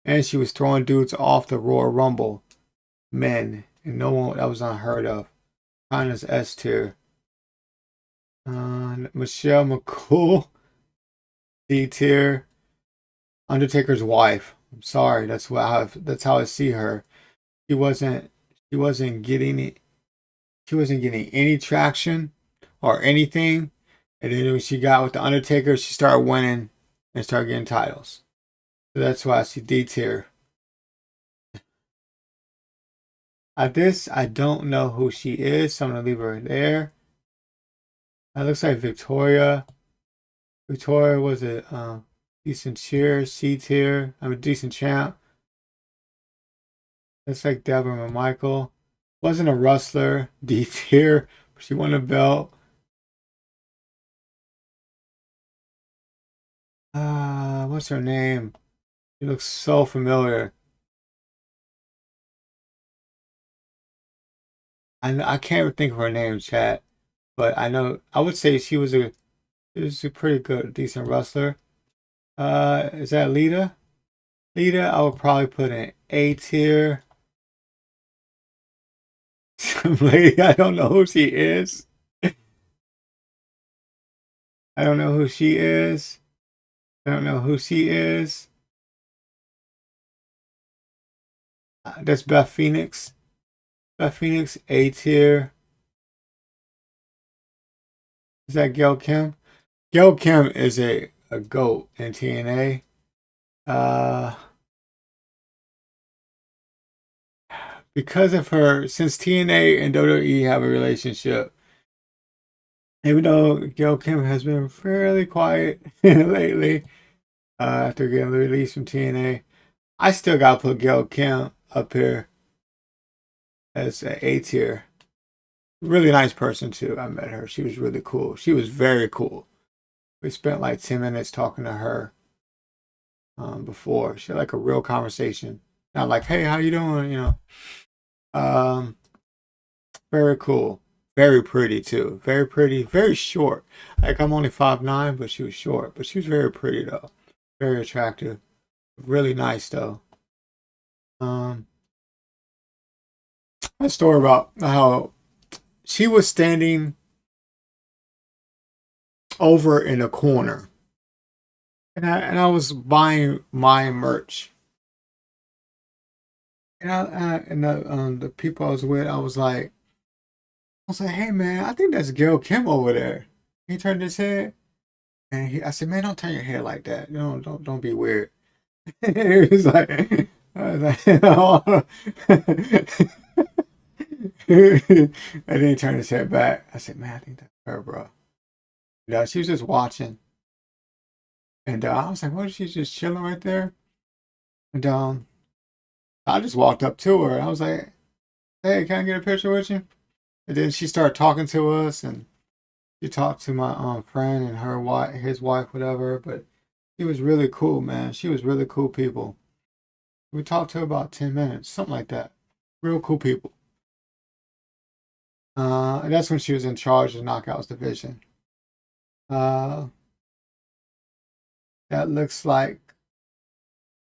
and she was throwing dudes off the Royal Rumble men, and no one, that was unheard of. China's S tier. Michelle McCool, D tier. Undertaker's wife. I'm sorry, that's how I see her. She wasn't getting it. She wasn't getting any traction or anything. And then when she got with the Undertaker, she started winning and started getting titles. So that's why I see D tier. I don't know who she is, so I'm gonna leave her there. That looks like Victoria. Victoria was a decent cheer, C tier. I'm a decent champ. Looks like Deborah Michael. Wasn't a wrestler, D tier, but she won a belt. What's her name? She looks so familiar. I can't think of her name, chat, but I know I would say she was a pretty good, decent wrestler. Is that Lita? Lita, I would probably put in A tier. Some lady, I don't know who she is. I don't know who she is. I don't know who she is. That's Beth Phoenix. Beth Phoenix, A tier. Is that Gail Kim? Gail Kim is a GOAT in TNA. Because of her, since TNA and WWE have a relationship, even though Gail Kim has been fairly quiet lately, after getting released from TNA, I still gotta put Gail Kim up here as an A tier. Really nice person too. I met her. She was really cool. She was very cool. We spent like 10 minutes talking to her before. She had like a real conversation. Not like, hey, how you doing? You know. Very cool. Very pretty too. Very pretty. Very short. Like I'm only 5'9", but she was short. But she was very pretty though. Very attractive. Really nice though. A story about how she was standing over in a corner, and I was buying my merch, and the people I was with, I was like, was like, hey man, I think that's Gil Kim over there. He turned his head, and I said, man, don't turn your head like that. Don't be weird. He was like, I was like, oh. And then he turned his head back. I said, man, I think that's her, bro. She was just watching. And I was like, what is she just chilling right there? And I just walked up to her. I was like, hey, can I get a picture with you? And then she started talking to us, and she talked to my friend and her wife, his wife, whatever. But she was really cool, man. She was really cool people. We talked to her about 10 minutes, something like that. Real cool people. And that's when she was in charge of the Knockouts division. That looks like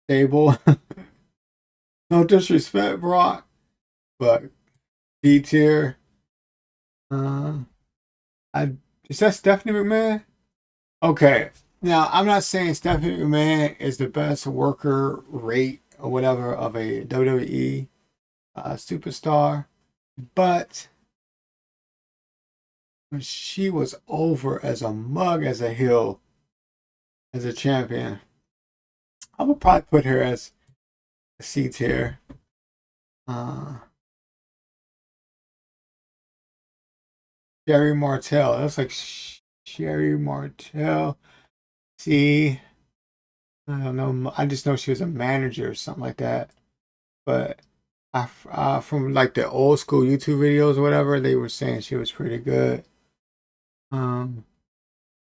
stable. No disrespect, Brock, but D tier. Is that Stephanie McMahon? Okay. Now, I'm not saying Stephanie McMahon is the best worker rate or whatever of a WWE superstar, but when she was over as a mug, as a heel, as a champion, I would probably put her as a C tier. Sherry Martel. That's like Sherry Martel. See, I don't know. I just know she was a manager or something like that. But from like the old school YouTube videos or whatever, they were saying she was pretty good.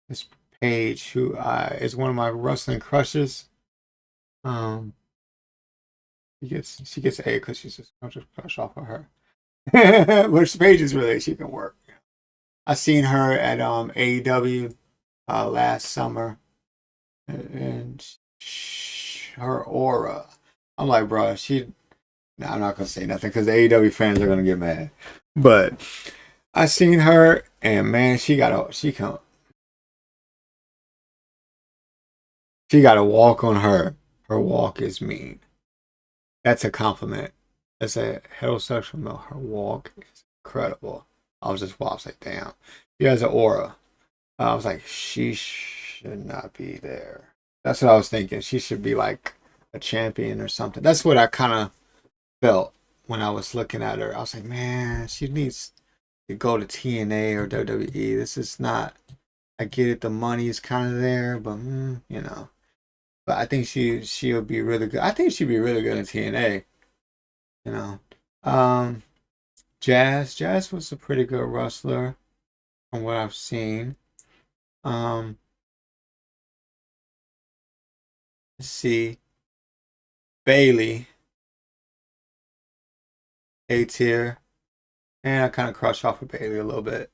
This Paige, who is one of my wrestling crushes. She gets A because she's just a crush off of her. Which Paige is really, she can work. I seen her at AEW last summer, and her aura. I'm like, bro, I'm not gonna say nothing because the AEW fans are gonna get mad. But I seen her, and man, she got a walk on her. Her walk is mean. That's a compliment. As a heterosexual male, her walk is incredible. I was like, damn. She has an aura. I was like, she should not be there. That's what I was thinking. She should be like a champion or something. That's what I kind of felt when I was looking at her. I was like, man, she needs to go to TNA or WWE. This is not, I get it, the money is kind of there, but, But I think she'll be really good. I think she'd be really good in TNA. Jazz was a pretty good wrestler from what I've seen. Let's see. Bailey, A tier. And I kind of crush off of Bailey a little bit.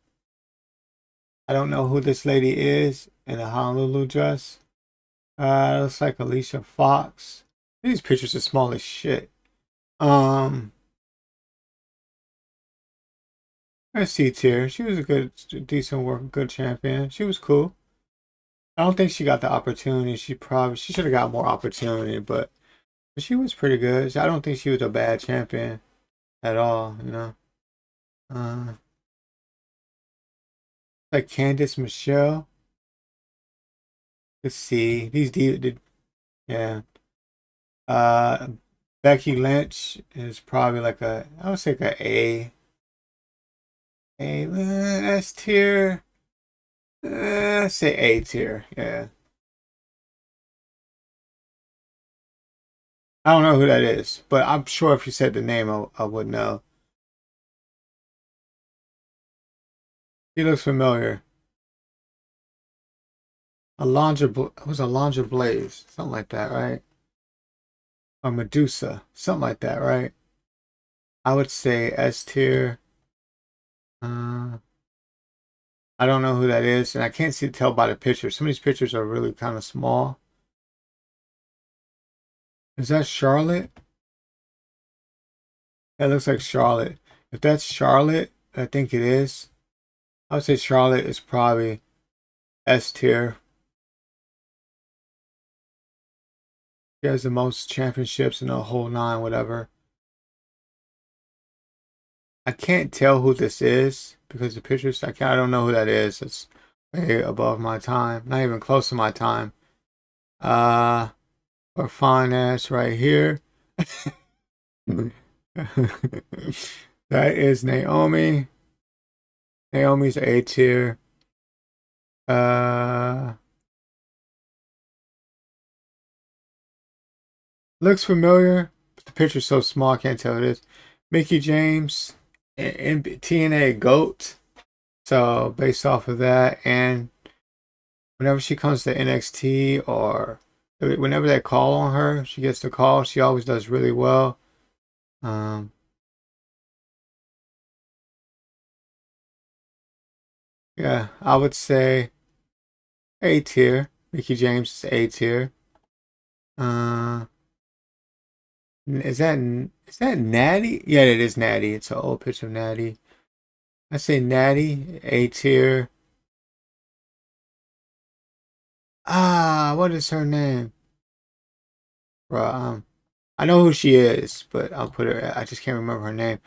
I don't know who this lady is in a Honolulu dress. Looks like Alicia Fox. These pictures are small as shit. C tier. She was a good champion. She was cool. I don't think she got the opportunity. She should have got more opportunity, but she was pretty good. I don't think she was a bad champion at all, Like Candice Michelle. Let's see. Yeah. Becky Lynch is probably like I would say like A. S tier. Say A tier. Yeah. I don't know who that is, but I'm sure if you said the name, I would know. He looks familiar. Alondra Blaze, something like that, right? Or Medusa, something like that, right? I would say S tier. I don't know who that is, and I can't tell by the pictures. Some of these pictures are really kind of small. Is that Charlotte? That looks like Charlotte. If that's Charlotte, I think it is. I would say Charlotte is probably S tier. She has the most championships in the whole nine, whatever. I can't tell who this is because the pictures, I don't know who that is. It's way above my time, not even close to my time. Or finance right here. That is Naomi. Naomi's A tier. Looks familiar, but the picture's so small I can't tell who it is. Mickey James and TNA GOAT. So based off of that, and whenever she comes to NXT or whenever they call on her, she gets the call. She always does really well. Yeah, I would say A tier. Mickey James is A tier. Is that Natty? Yeah, it is Natty. It's an old picture of Natty. I say Natty, A tier. What is her name? Bro, I know who she is, but I'll put her. I just can't remember her name.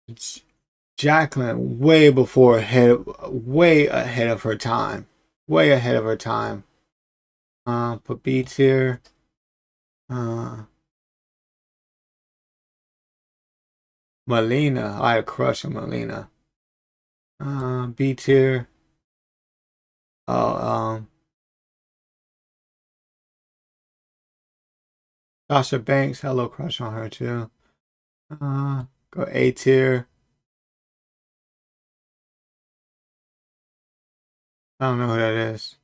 It's Jacqueline, way ahead of her time. Way ahead of her time. Put B tier. Melina. I had a crush on Melina. B tier. Sasha Banks. Hello, crush on her too. Go A tier. I don't know who that is.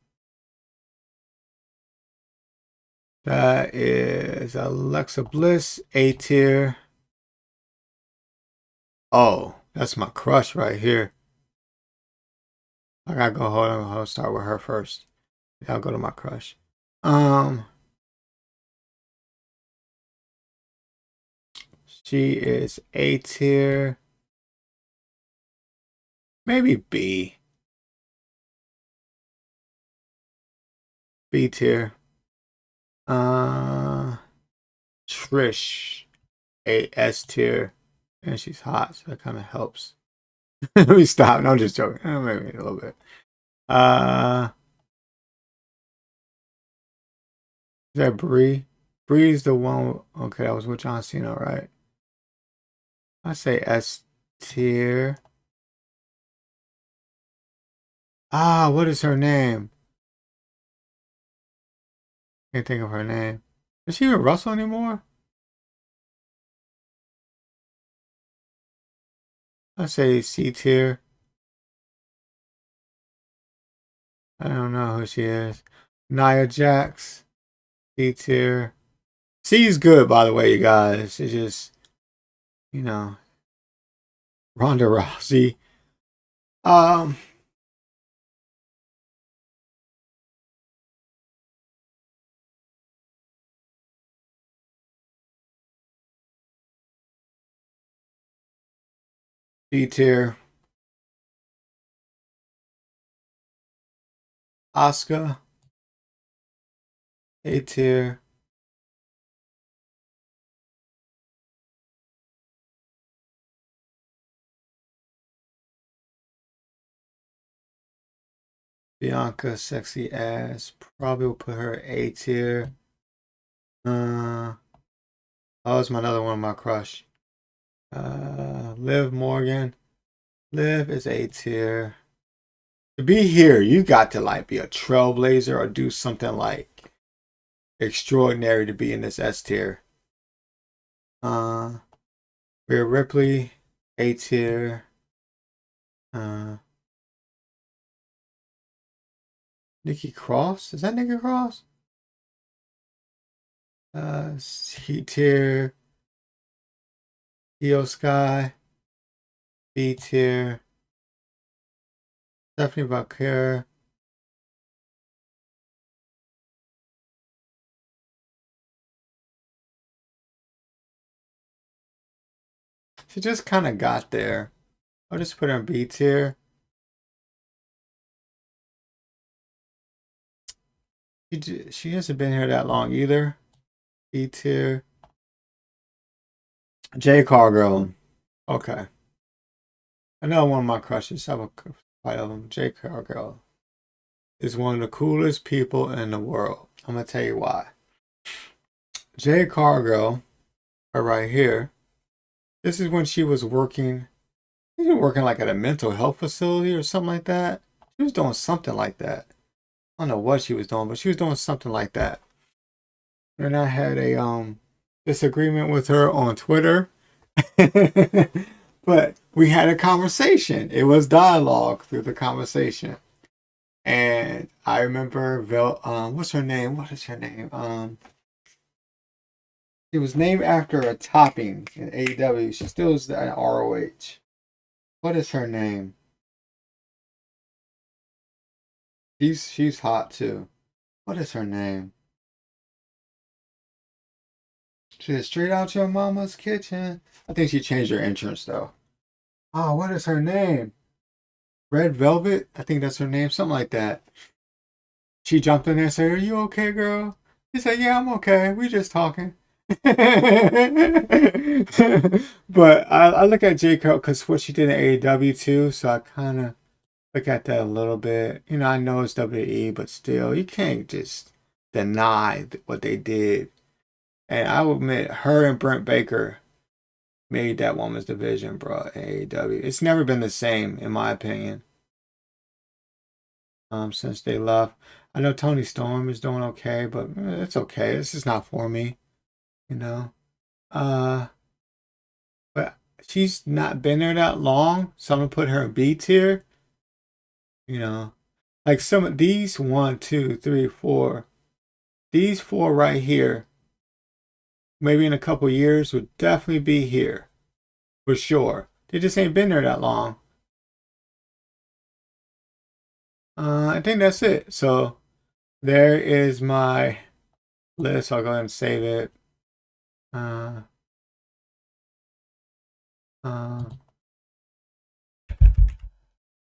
That is Alexa Bliss, A tier. Oh, that's my crush right here. I gotta go. Hold on. I'll start with her first. I'll go to my crush. She is A tier. Maybe B. B tier. Trish, A S tier. And she's hot, so that kind of helps. Let me stop. No, I'm just joking. Maybe a little bit. Is that Bree? Bree's the one. Okay, that was with John Cena, right? I say S tier. What is her name? Can't think of her name. Does she even wrestle anymore? I say C tier. I don't know who she is. Nia Jax, C tier. C is good, by the way, you guys. It's just, Ronda Rousey. B tier. Asuka, A tier. Bianca, sexy ass. Probably will put her A tier. Oh, it's another one of my crush. Liv Morgan. Liv is A tier. To be here, you got to be a trailblazer or do something extraordinary to be in this S tier. Rhea Ripley, A tier. Nikki Cross? Is that Nikki Cross? C tier. Io Sky, B tier. Stephanie Valkyrie. She just kind of got there. I'll just put her in B tier. She hasn't been here that long either. B tier. Jay Cargill. Okay. Another one of my crushes. I have a fight of them. Jay Cargill is one of the coolest people in the world. I'm gonna tell you why. Jay Cargill, right here. This is when she was working. She was working like at a mental health facility or something like that. She was doing something like that. I don't know what she was doing, but she was doing something like that. And I had a disagreement with her on Twitter. But we had a conversation. It was dialogue through the conversation. And I remember what's her name? What is her name? It was named after a topping in AEW. She still is at ROH. What is her name? She's hot too. What is her name? She's straight out your mama's kitchen. I think she changed her entrance though. Oh, what is her name? Red Velvet? I think that's her name. Something like that. She jumped in there and said, "Are you okay, girl?" She said, "Yeah, I'm okay. We just talking." But I look at J. Cole because what she did in AEW too, so I kind of look at that a little bit. You know, I know it's WWE, but still, you can't just deny what they did. And I will admit, her and Brent Baker made that woman's division, bro, in AEW. It's never been the same, in my opinion, since they left. I know Tony Storm is doing okay, but it's okay. This is not for me, you know. But she's not been there that long, so I'm gonna put her in B tier. You know, like some of these 1, 2, 3, 4, these 4 right here, maybe in a couple years would definitely be here for sure. They just ain't been there that long. I think that's it. So there is my list. I'll go ahead and save it.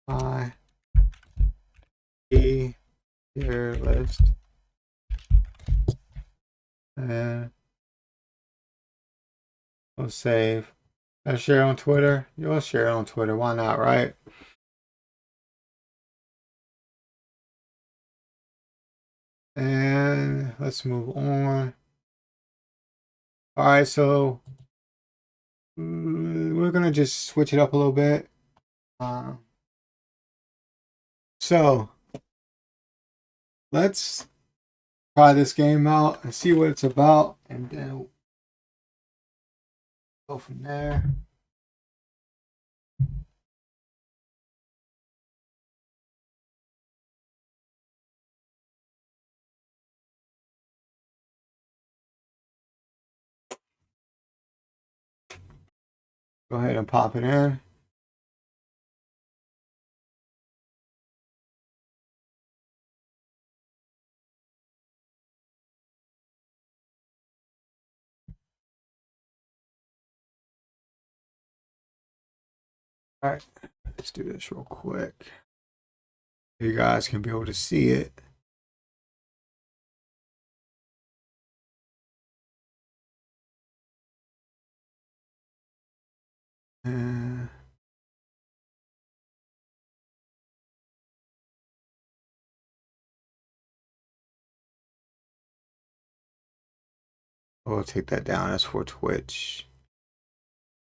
My B tier list. And we'll save. I share on Twitter. You'll share on Twitter. Why not, right? And let's move on. All right, so we're gonna just switch it up a little bit. So let's try this game out and see what it's about, and then go from there. Go ahead and pop it in. All right, let's do this real quick. You guys can be able to see it. We'll take that down. That's for Twitch.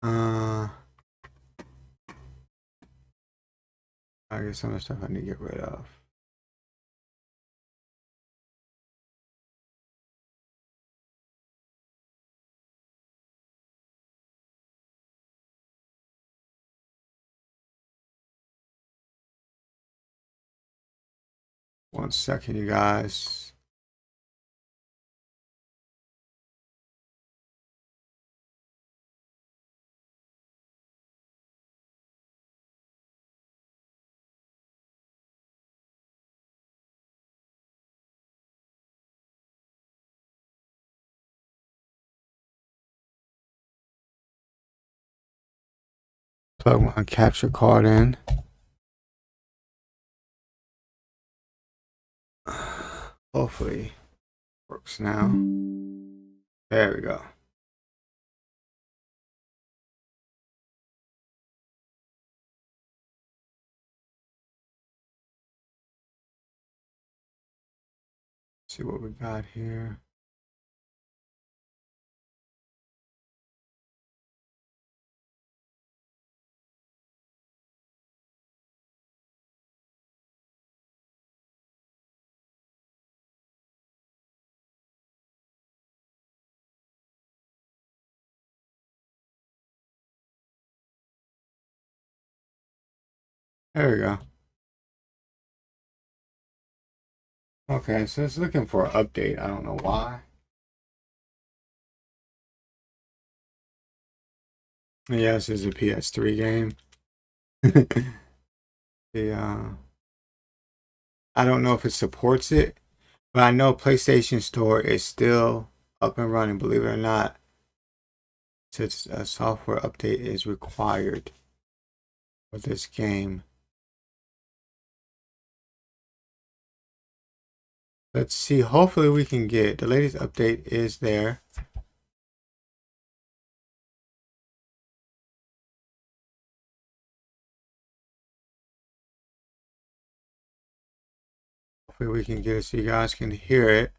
I guess some of the stuff I need to get rid of. One second, you guys. Plug my capture card in. Hopefully works now. There we go. See what we got here. There we go. Okay, so it's looking for an update. I don't know why. Yes, it's a PS3 game. I don't know if it supports it, but I know PlayStation Store is still up and running, believe it or not. Since a software update is required for this game. Let's see, hopefully we can get, the latest update is there. Hopefully we can get it so you guys can hear it.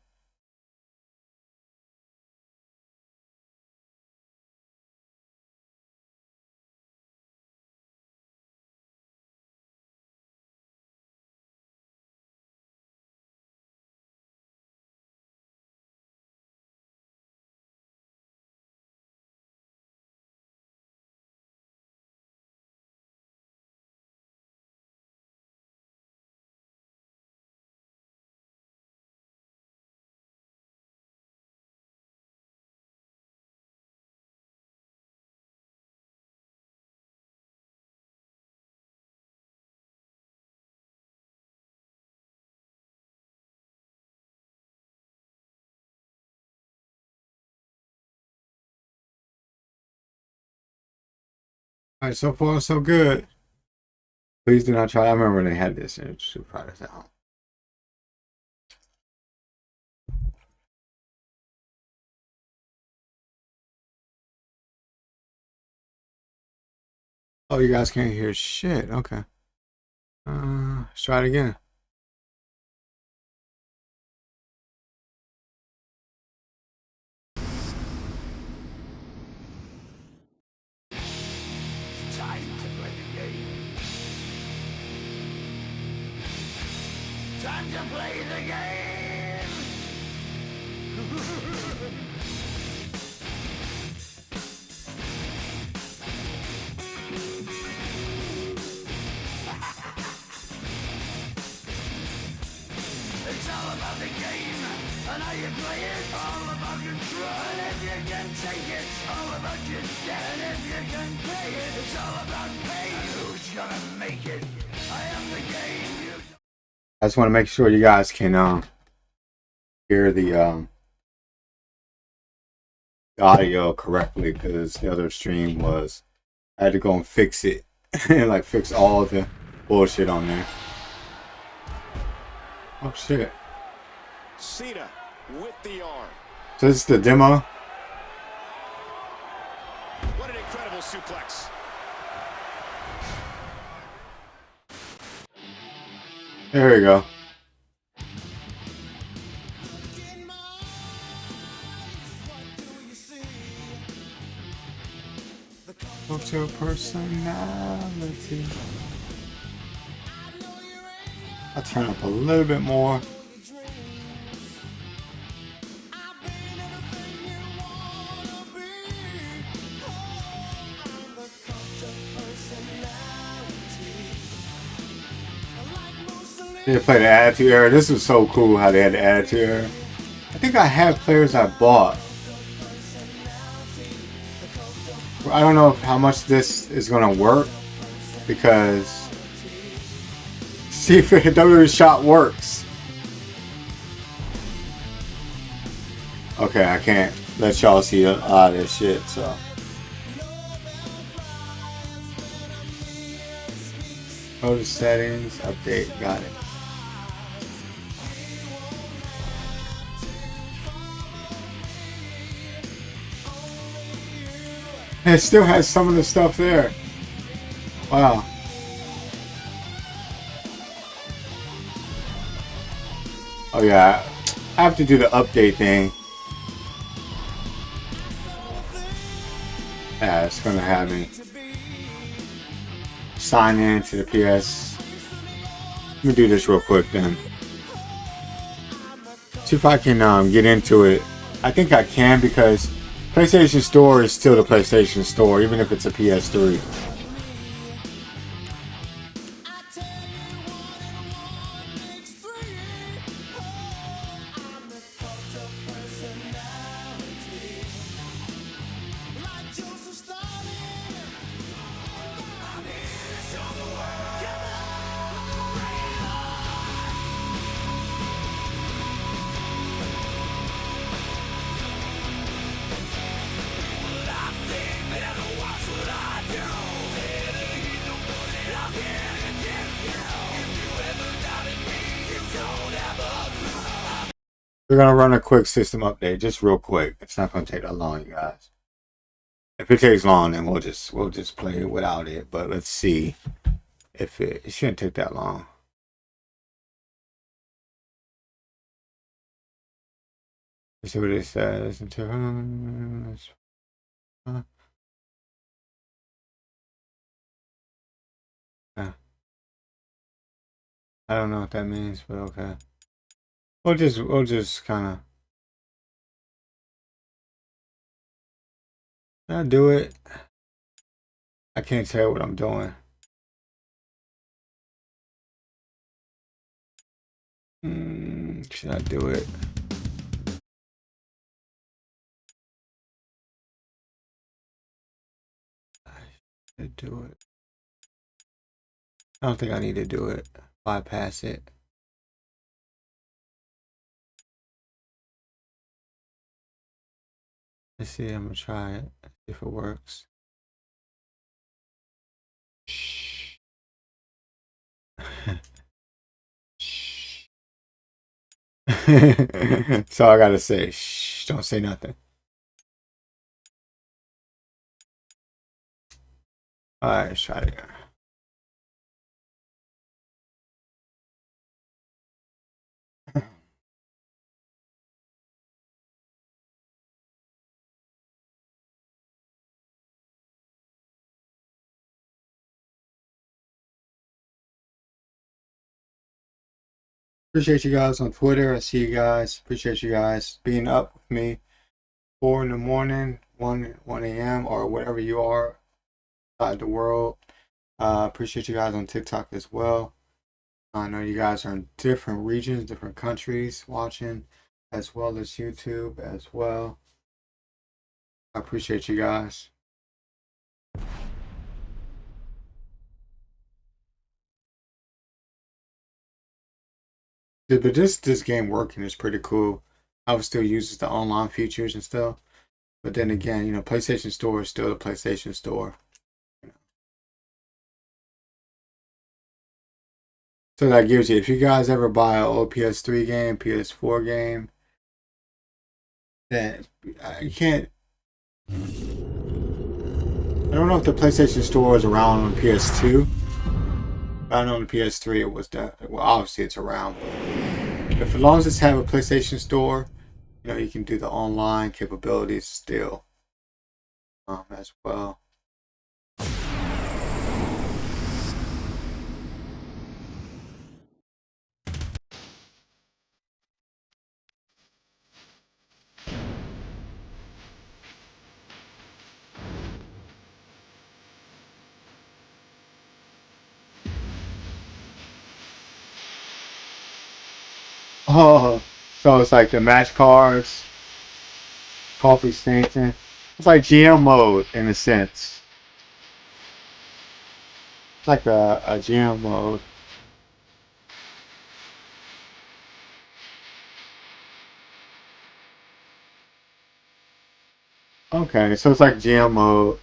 All right, so far so good. Please do not try. I remember when they had this and should try this out. Oh, you guys can't hear shit. Okay. Let's try it again. Time to play the game. Time to play the game. It's all about the game and how you play it. All about control, and if you can take it, all about your debt, and if you can pay it, it's all about pay. Who's gonna make it? I am the game. I just want to make sure you guys can hear the audio correctly, because the other stream was, I had to go and fix it and like fix all the bullshit on there. Oh shit. Cena with the arm. So this is the demo. What an incredible suplex. There we go. What's your personality? I'll turn up a little bit more. They play the Attitude Era. This was so cool how they had the Attitude Era. I think I have players I bought. I don't know how much this is going to work, because see if the WWE shot works. Okay, I can't let y'all see a lot of this shit, so. Go to settings, update, got it. And it still has some of the stuff there. Wow. Oh yeah, I have to do the update thing. Yeah, it's gonna have me sign in to the PS. Let me do this real quick then. See if I can get into it. I think I can because PlayStation Store is still the PlayStation Store, even if it's a PS3. We're gonna run a quick system update, just real quick. It's not gonna take that long, you guys. If it takes long, then we'll just play it without it. But let's see if it shouldn't take that long. Let's see what it says. I don't know what that means, but okay. We'll just kind of. I'll do it. I can't tell what I'm doing. Should I do it? I should do it. I don't think I need to do it. Bypass it. Let's see, I'm gonna try it, see if it works. Shh. Shh. So I gotta say, shh, don't say nothing. Alright, let's try it again. Appreciate you guys on Twitter. I see you guys. Appreciate you guys being up with me 4 in the morning, 1 a.m. or whatever you are outside the world. Appreciate you guys on TikTok as well. I know you guys are in different regions, different countries watching, as well as YouTube as well. I appreciate you guys. But this game working is pretty cool. I would still use the online features and stuff. But then again, you know, PlayStation Store is still the PlayStation Store. So that gives you, if you guys ever buy an old PS3 game, PS4 game, then you can't. I don't know if the PlayStation Store is around on PS2. I know on the PS3 it was that. Well, obviously it's around. But if as long as it's have a PlayStation Store, you know, you can do the online capabilities still as well. Oh, so it's like the match cards, coffee station. It's like GM mode in a sense. It's like a GM mode. Okay, so it's like GM mode.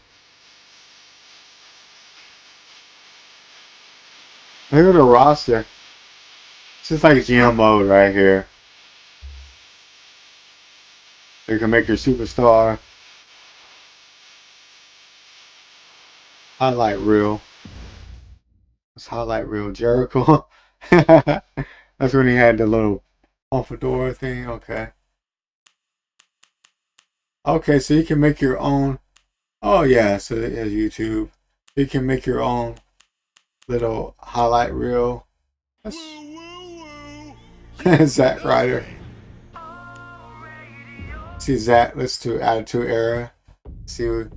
Look at the roster. It's just like GM mode right here. You can make your superstar. Highlight reel. Let's highlight reel Jericho. That's when he had the little Oh, fedora thing. Okay. Okay, so you can make your own. Oh yeah, so there's YouTube. You can make your own little highlight reel. Zack Ryder. See Zack. Let's do Attitude Era. See what.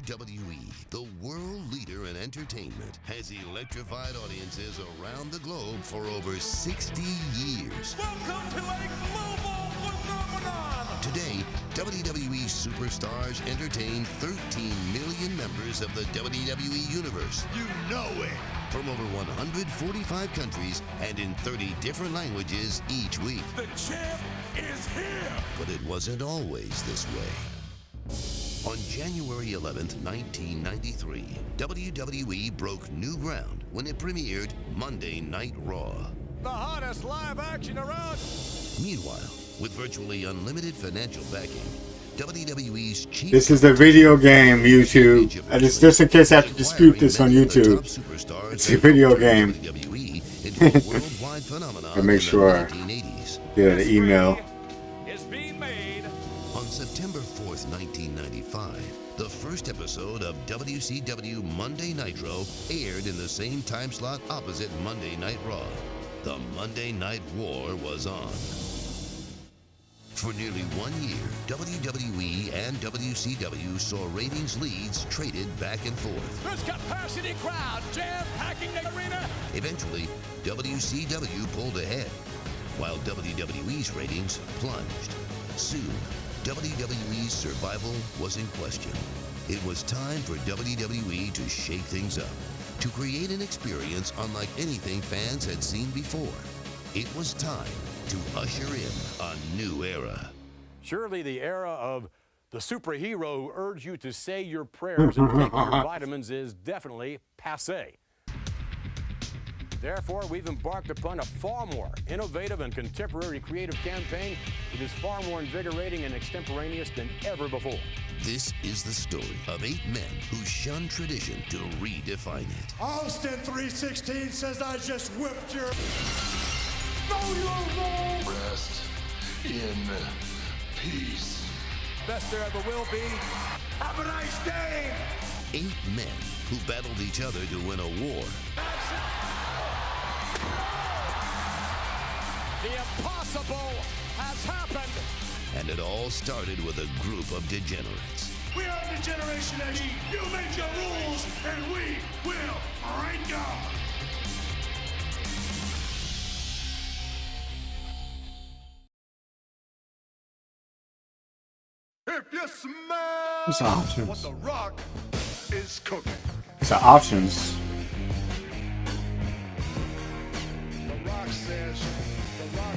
WWE, the world leader in entertainment, has electrified audiences around the globe for over 60 years. Welcome to a global phenomenon! Today, WWE superstars entertain 13 million members of the WWE Universe. You know it! From over 145 countries and in 30 different languages each week. The champ is here! But it wasn't always this way. On January 11th, 1993, WWE broke new ground when it premiered Monday Night Raw. The hottest live action around! Meanwhile, with virtually unlimited financial backing, WWE's chief... This is a video game, YouTube. And it's just in case I have to dispute this on YouTube. It's a video game. I make sure I get an email. On September 4th, 1995, the first episode of WCW Monday Nitro aired in the same time slot opposite Monday Night Raw. The Monday Night War was on. For nearly 1 year, WWE and WCW saw ratings leads traded back and forth. This capacity crowd jam-packing the arena! Eventually, WCW pulled ahead, while WWE's ratings plunged. Soon, WWE's survival was in question. It was time for WWE to shake things up, to create an experience unlike anything fans had seen before. It was time to usher in a new era. Surely the era of the superhero who urged you to say your prayers and take your vitamins is definitely passé. Therefore, we've embarked upon a far more innovative and contemporary creative campaign that is far more invigorating and extemporaneous than ever before. This is the story of 8 men who shunned tradition to redefine it. Austin 316 says I just whipped your... Rest in peace. Best there ever will be. Have a nice day. 8 men who battled each other to win a war. The impossible has happened. And it all started with a group of degenerates. We are the generation that eat. You make your rules, and we will break them. If you smell What's the options? what the Rock is cooking. It's the options. The Rock says the Rock.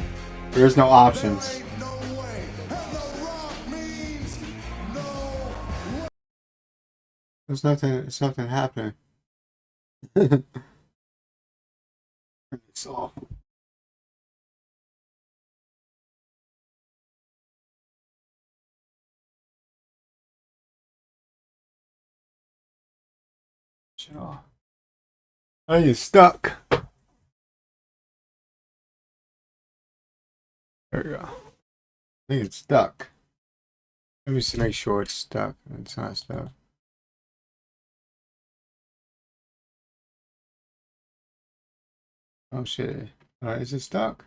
There's no options. There's nothing. It's nothing happening. It's off. Sure. Oh, you're stuck. There we go. I think it's stuck. Let me just make sure it's stuck. It's not stuck. Oh shit. Is it stuck?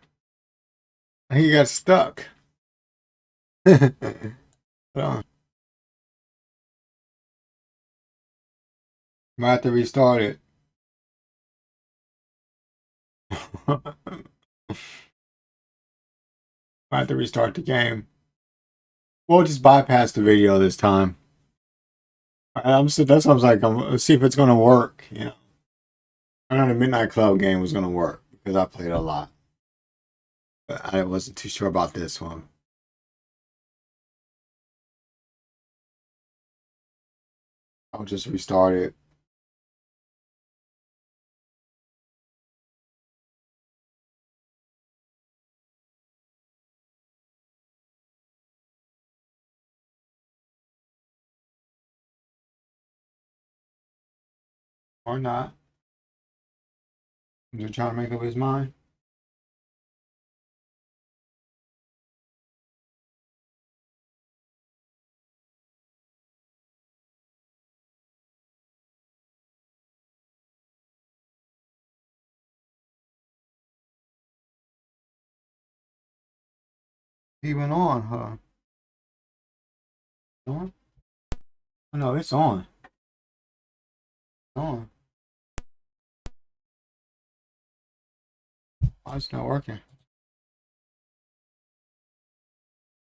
I think you got stuck. Hold on. Might have to restart it. Might have to restart the game. We'll just bypass the video this time. That's what I was like. Let's see if it's gonna work. You know, I know the Midnight Club game was gonna work because I played a lot, but I wasn't too sure about this one. I'll just restart it. Or not. He's trying to make up his mind. He went on, huh? On? Oh, no, it's on. On. Oh, it's not working.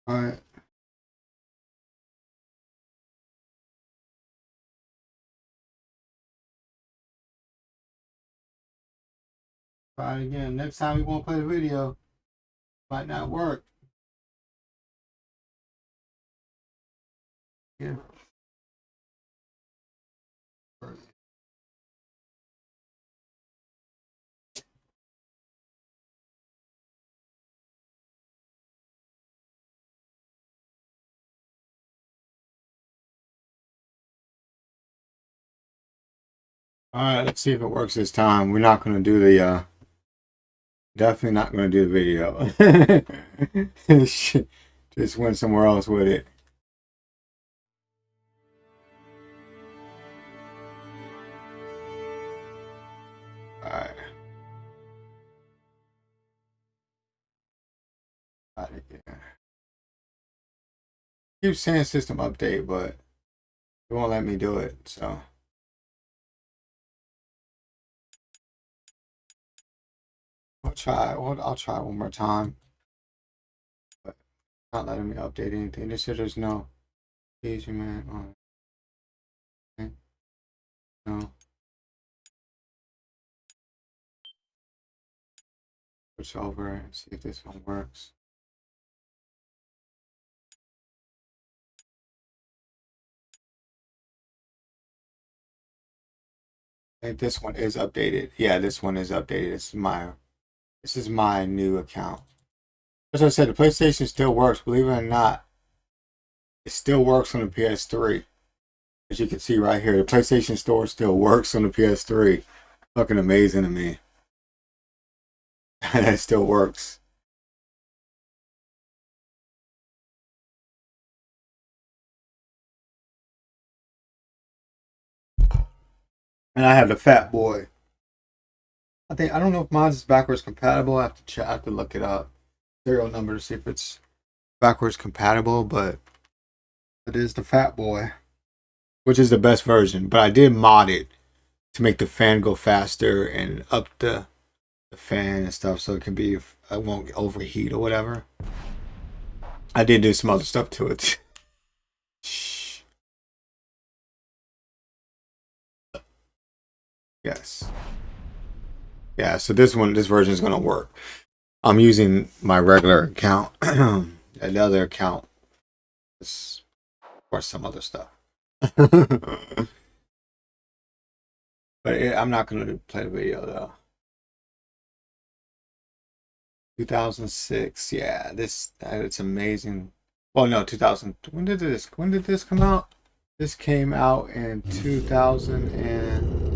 Alright. Try it again. Next time we won't play the video. Might not work. Yeah. Alright, let's see if it works this time. We're not gonna do the definitely not gonna do the video. Just went somewhere else with it. Alright. Try it again. Keep saying system update, but it won't let me do it, so. I'll try one more time. But not letting me update anything. They said there's no easy man on. Okay. No. Switch over and see if this one works. I think this one is updated. Yeah, this one is updated. This is my new account. As I said, the PlayStation still works. Believe it or not, it still works on the PS3. As you can see right here, the PlayStation Store still works on the PS3. Fucking amazing to me. That still works. And I have the Fat Boy. I don't know if mine is backwards compatible. I have to check. I have to look it up. Serial number to see if it's backwards compatible, but it is the Fat Boy, which is the best version. But I did mod it to make the fan go faster and up the fan and stuff, so it can be, I won't overheat or whatever. I did do some other stuff to it. Shh. Yes. Yeah, so this version is gonna work. I'm using my regular account. And the other account is for some other stuff. But I'm not gonna play the video though. 2006, yeah, it's amazing. Well, no, 2000. When did this come out? This came out in 2000 and.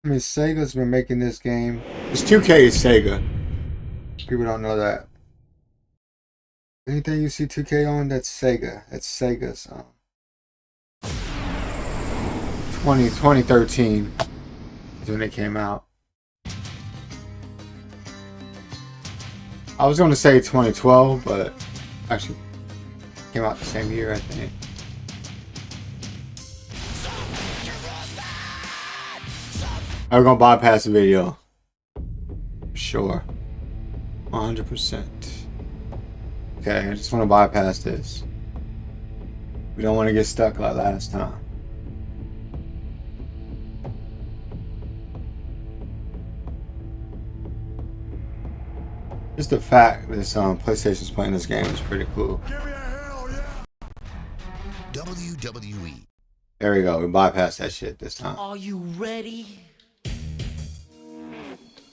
I mean, Sega's been making this game. It's 2K is Sega. People don't know that. Anything you see 2K on, that's Sega. That's Sega's. 2013 is when it came out. I was going to say 2012, but actually it came out the same year, I think. We're gonna bypass the video. Sure. 100%. Okay, I just want to bypass this. We don't want to get stuck like last time. Just the fact this PlayStation's playing this game is pretty cool. Give me a hell yeah! WWE. There we go. We bypassed that shit this time. Are you ready?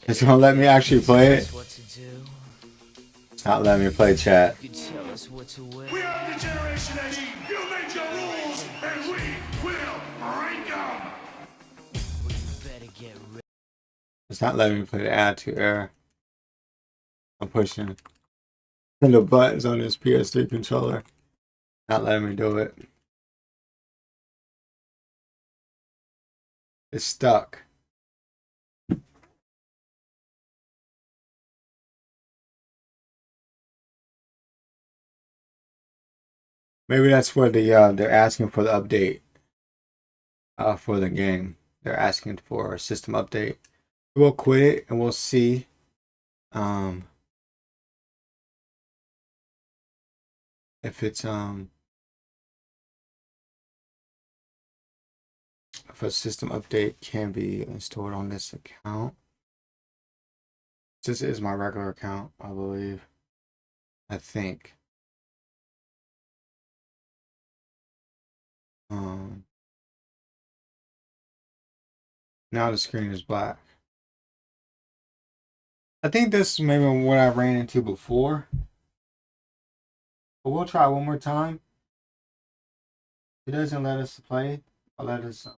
It's gonna let me actually play it. What to do? It's not letting me play chat. You tell us what to wear. We are the generation that you make your rules and we will break them. Well, you better get ready. It's not letting me play the Attitude Era. I'm pushing the buttons on this PS3 controller. Not letting me do it. It's stuck. Maybe that's where they're asking for the update for the game. They're asking for a system update. We'll quit it and we'll see. If it's if a system update can be installed on this account. This is my regular account, I believe. I think. Now the screen is black. I think this is maybe what I ran into before. But we'll try one more time. If it doesn't let us play, I'll let us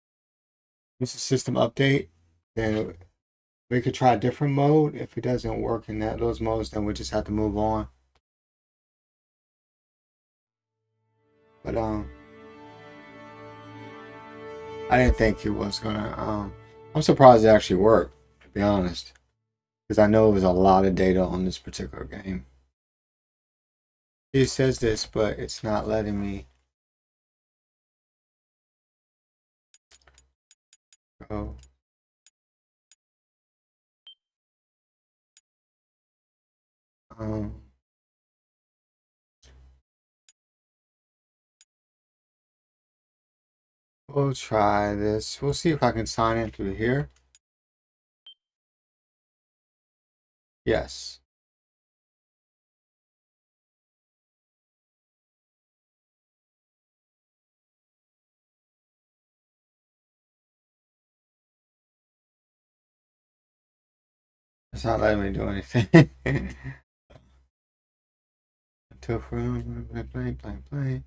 use a system update. Then we could try a different mode. If it doesn't work in those modes, then we just have to move on. But I didn't think it was gonna. I'm surprised it actually worked, to be honest, because I know it was a lot of data on this particular game. It says this, but it's not letting me go. We'll try this. We'll see if I can sign in through here. Yes. It's not letting me do anything. Until play.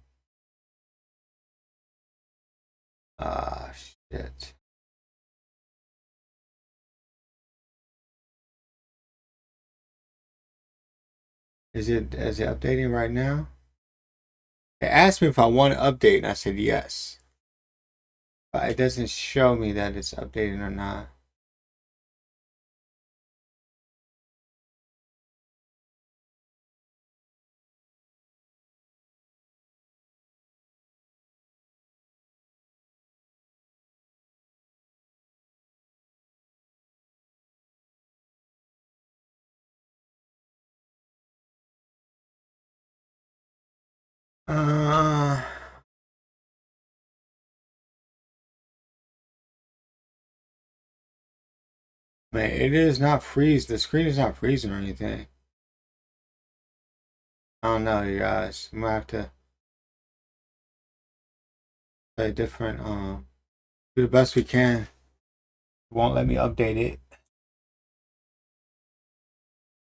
Ah, shit. Is it updating right now? It asked me if I want to update, and I said yes. But it doesn't show me that it's updating or not. Man, it is not freeze. The screen is not freezing or anything. I don't know, you guys. I'm gonna have to play different. Do the best we can. It won't let me update it.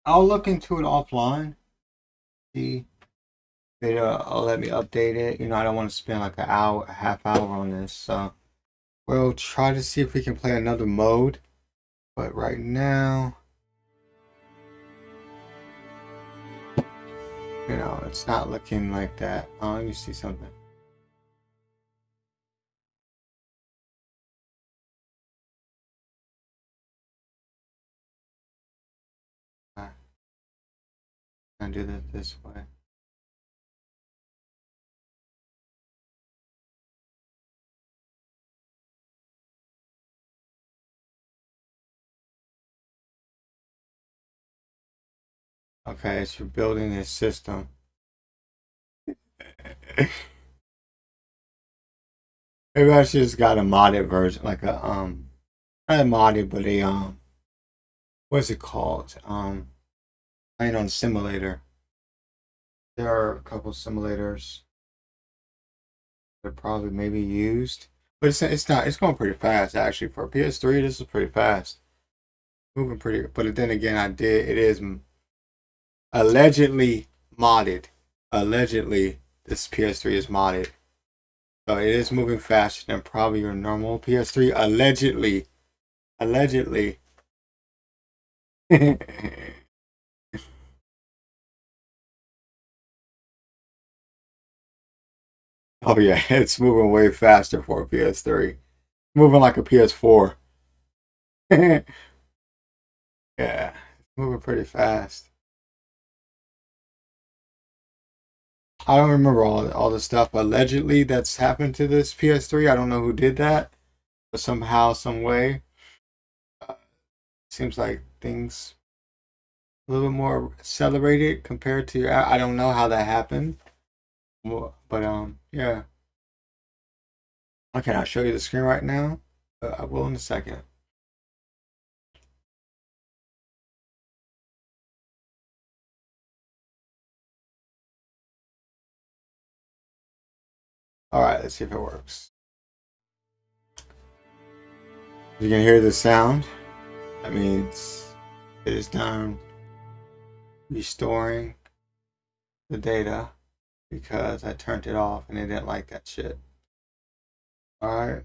I'll look into it offline. See if it'll let me update it. You know, I don't want to spend like a half hour on this. So we'll try to see if we can play another mode. But right now, you know, it's not looking like that. Let me see something. I'm gonna do that this way. Okay, so you're building this system. Maybe I should just got a modded version, like a not a modded, but a what's it called? Playing on simulator. There are a couple simulators. They're probably maybe used. But it's not. It's going pretty fast actually for PS3. This is pretty fast, moving pretty. But then again, it is allegedly modded. Allegedly, this PS3 is modded, so it is moving faster than probably your normal PS3. Allegedly, allegedly. Oh yeah, it's moving way faster for a PS3. Moving like a PS4. Yeah, it's moving pretty fast. I don't remember all the stuff allegedly that's happened to this PS3. I don't know who did that, but somehow, some way, seems like things a little bit more accelerated compared to. I don't know how that happened, but yeah. I cannot show you the screen right now, but I will in a second. All right, let's see if it works. You can hear the sound. That means it is done restoring the data because I turned it off and it didn't like that shit. All right.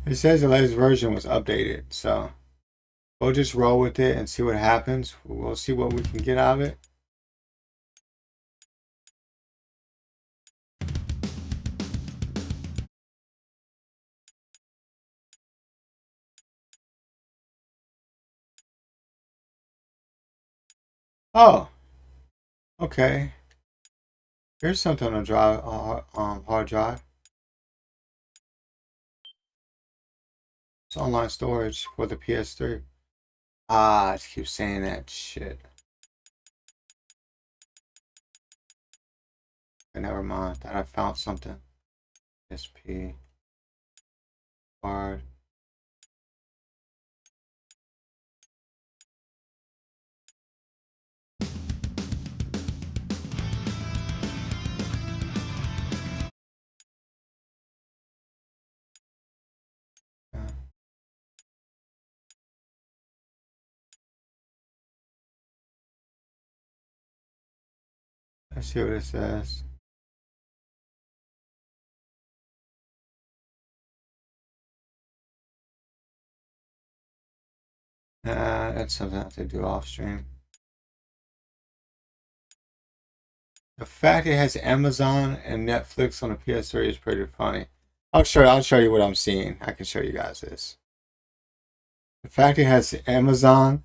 It says the latest version was updated, so we'll just roll with it and see what happens. We'll see what we can get out of it. Oh, okay. Here's something on a drive, hard drive. It's online storage for the PS3. Ah, I just keep saying that shit. Okay, never mind. Thought I found something. SP card. Let's see what it says. That's something I have to do off stream. The fact it has Amazon and Netflix on the PS3 is pretty funny. I'll show you what I'm seeing. I can show you guys this. The fact it has Amazon,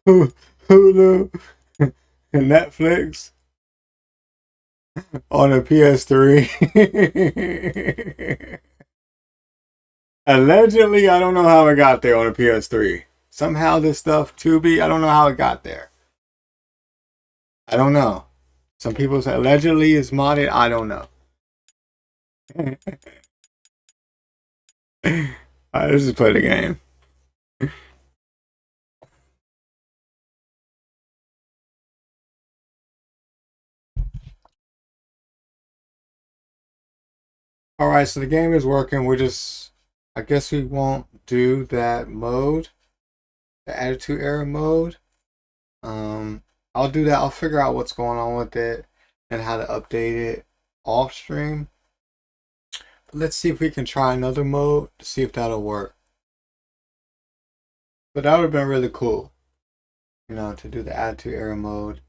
Hulu, and Netflix on the PS3. Allegedly, I don't know how it got there on the PS3. Somehow this stuff, Tubi, I don't know how it got there. I don't know. Some people say allegedly it's modded. I don't know. Alright, let's just play the game. Alright, so the game is working. I guess we won't do that mode, the Attitude Era mode. I'll do that. I'll figure out what's going on with it and how to update it off stream. But let's see if we can try another mode to see if that'll work. But that would have been really cool, to do the Attitude Era mode.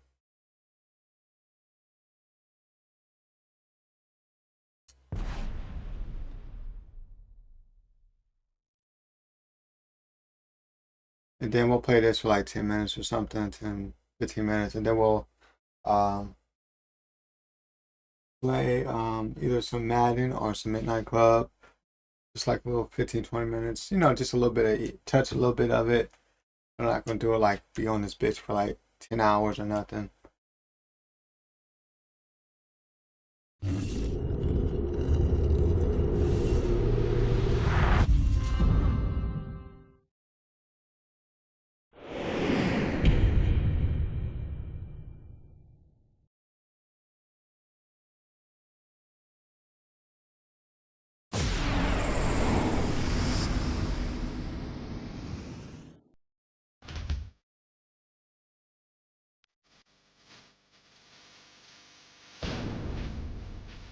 And then we'll play this for like 10 minutes or something, 10, 15 minutes. And then we'll play either some Madden or some Midnight Club. Just like a little 15, 20 minutes. You know, just a little bit of touch, a little bit of it. I'm not gonna do it like be on this bitch for like 10 hours or nothing.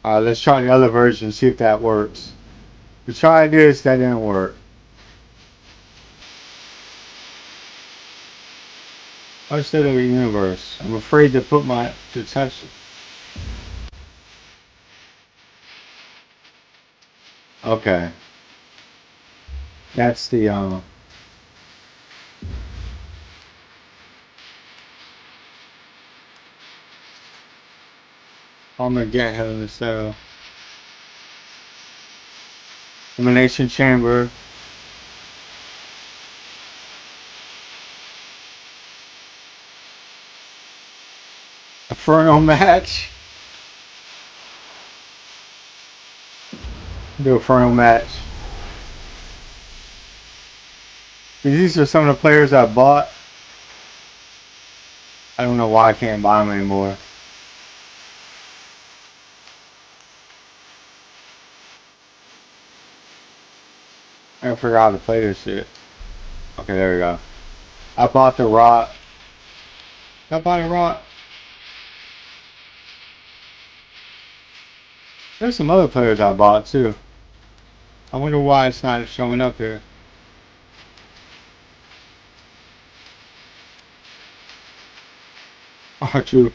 Alright, let's try the other version, see if that works. We tried this, that didn't work. I said of a universe. I'm afraid to put to touch it. Okay. That's the I'm gonna get ahead of the cell. Elimination chamber. Inferno match. Do a Inferno match. These are some of the players I bought. I don't know why I can't buy them anymore. I gotta figure out how to play this shit. Okay, there we go. I bought the Rock. Did I buy the Rock? There's some other players I bought too. I wonder why it's not showing up here. Oh, true.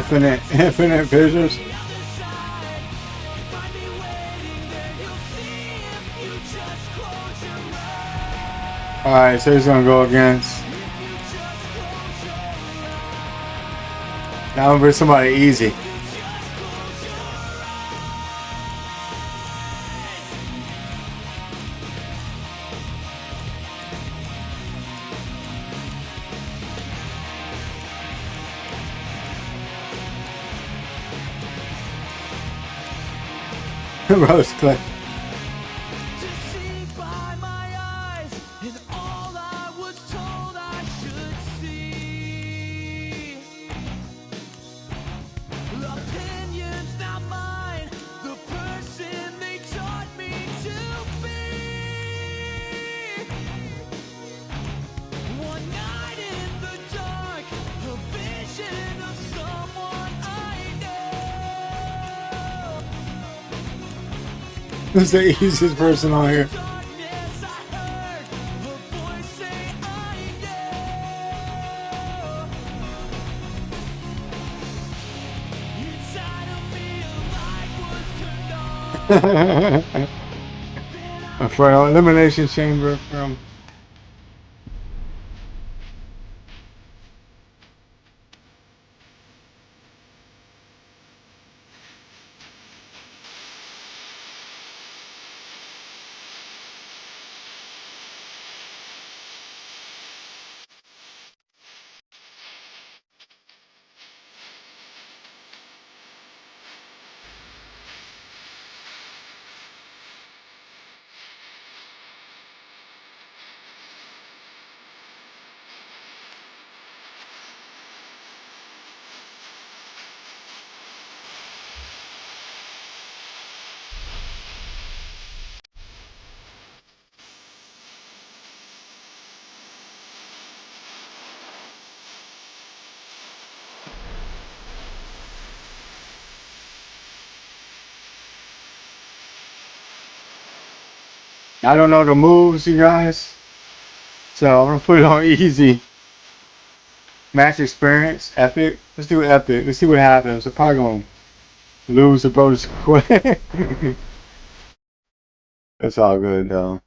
Infinite visions. Alright, so he's gonna go against. Now for somebody easy. Rose Clay. This is the easiest person on here. For an elimination chamber from I don't know the moves, you guys. So I'm gonna put it on easy. Match experience, epic. Let's do epic. Let's see what happens. We're probably gonna lose the bonus quick. It's all good though.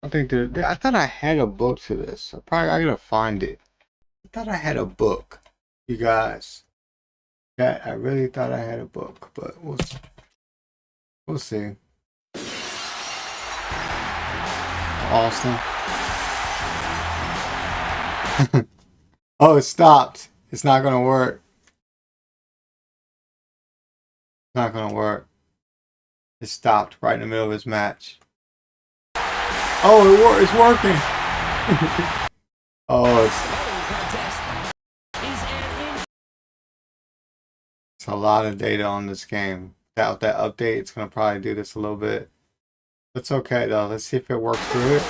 I think I thought I had a book to this. I gotta find it. I thought I had a book, you guys. I really thought I had a book, but we'll see. Austin. Oh, it stopped. It's not gonna work. It's not gonna work. It stopped right in the middle of his match. Oh, it's working. Oh, it's a lot of data on this game. Without that update, it's gonna probably do this a little bit. It's okay though. Let's see if it works through it.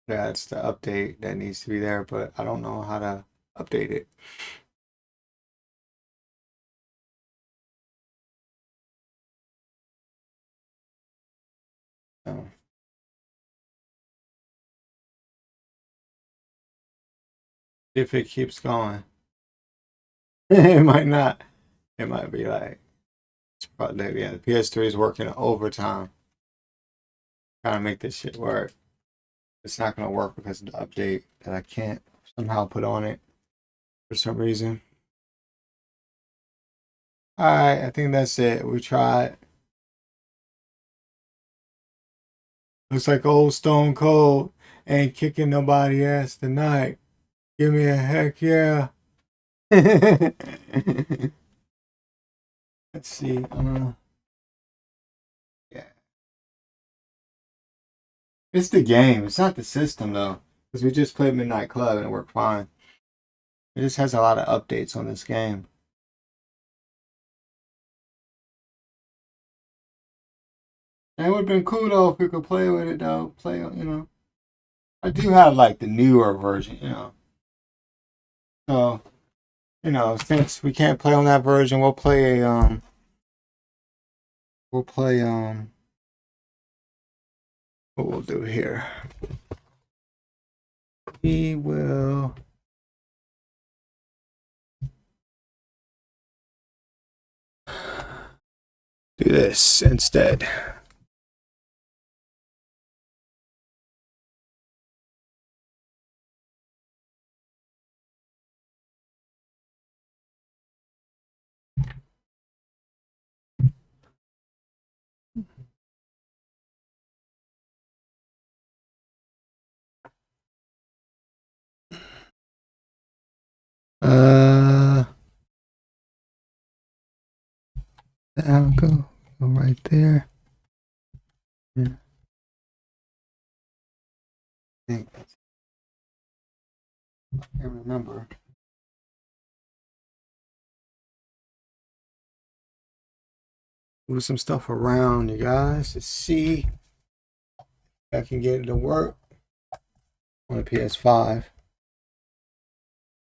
Yeah, it's the update that needs to be there, but I don't know how to update it. So. If it keeps going. It might not. It might be like, it's probably, yeah, the PS3 is working overtime. Trying to make this shit work. It's not going to work because of the update that I can't somehow put on it for some reason. Alright, I think that's it. We tried. Looks like old Stone Cold ain't kicking nobody ass tonight. Give me a heck yeah. Let's see. Yeah. It's the game. It's not the system though. Because we just played Midnight Club and it worked fine. It just has a lot of updates on this game. And it would have been cool though if we could play with it though. Play, you know. I do have like the newer version, you know. So, you know, since we can't play on that version, we'll play a what we'll do here. We will do this instead. I'll go right there. Yeah. I think that's, I can't remember. Move some stuff around, you guys, to see if I can get it to work on the PS5.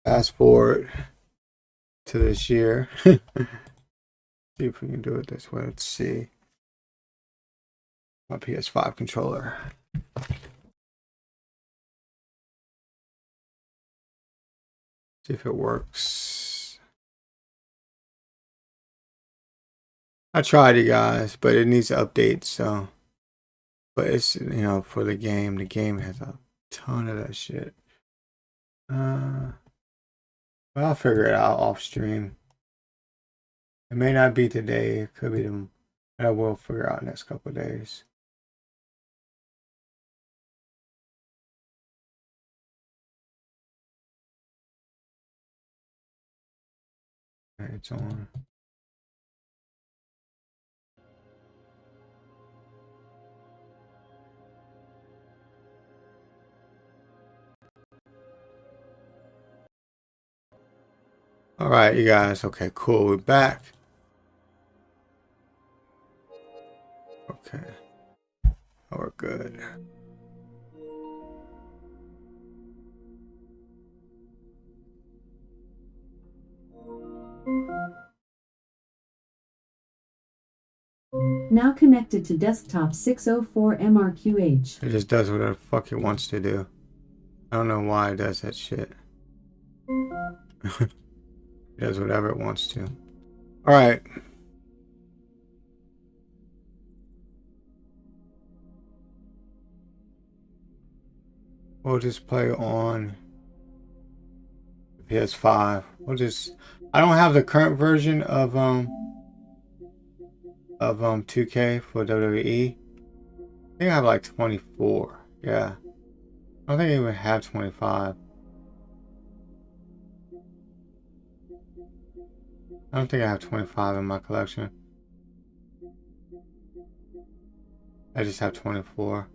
Fast forward to this year. See if we can do it this way. Let's see. My PS5 controller. See if it works. I tried it, guys, but it needs updates, so. But it's, you know, for the game has a ton of that shit. But I'll figure it out off stream. It may not be today. It could be them. I will figure out next couple of days. Okay, it's on. All right, you guys. Okay, cool. We're back. Okay. Oh, we're good. Now connected to desktop 604 MRQH. It just does whatever the fuck it wants to do. I don't know why it does that shit. It does whatever it wants to. Alright. We'll just play on PS5. I don't have the current version of 2K for WWE. I think I have like 24. Yeah. I don't think I even have 25. I don't think I have 25 in my collection. I just have 24.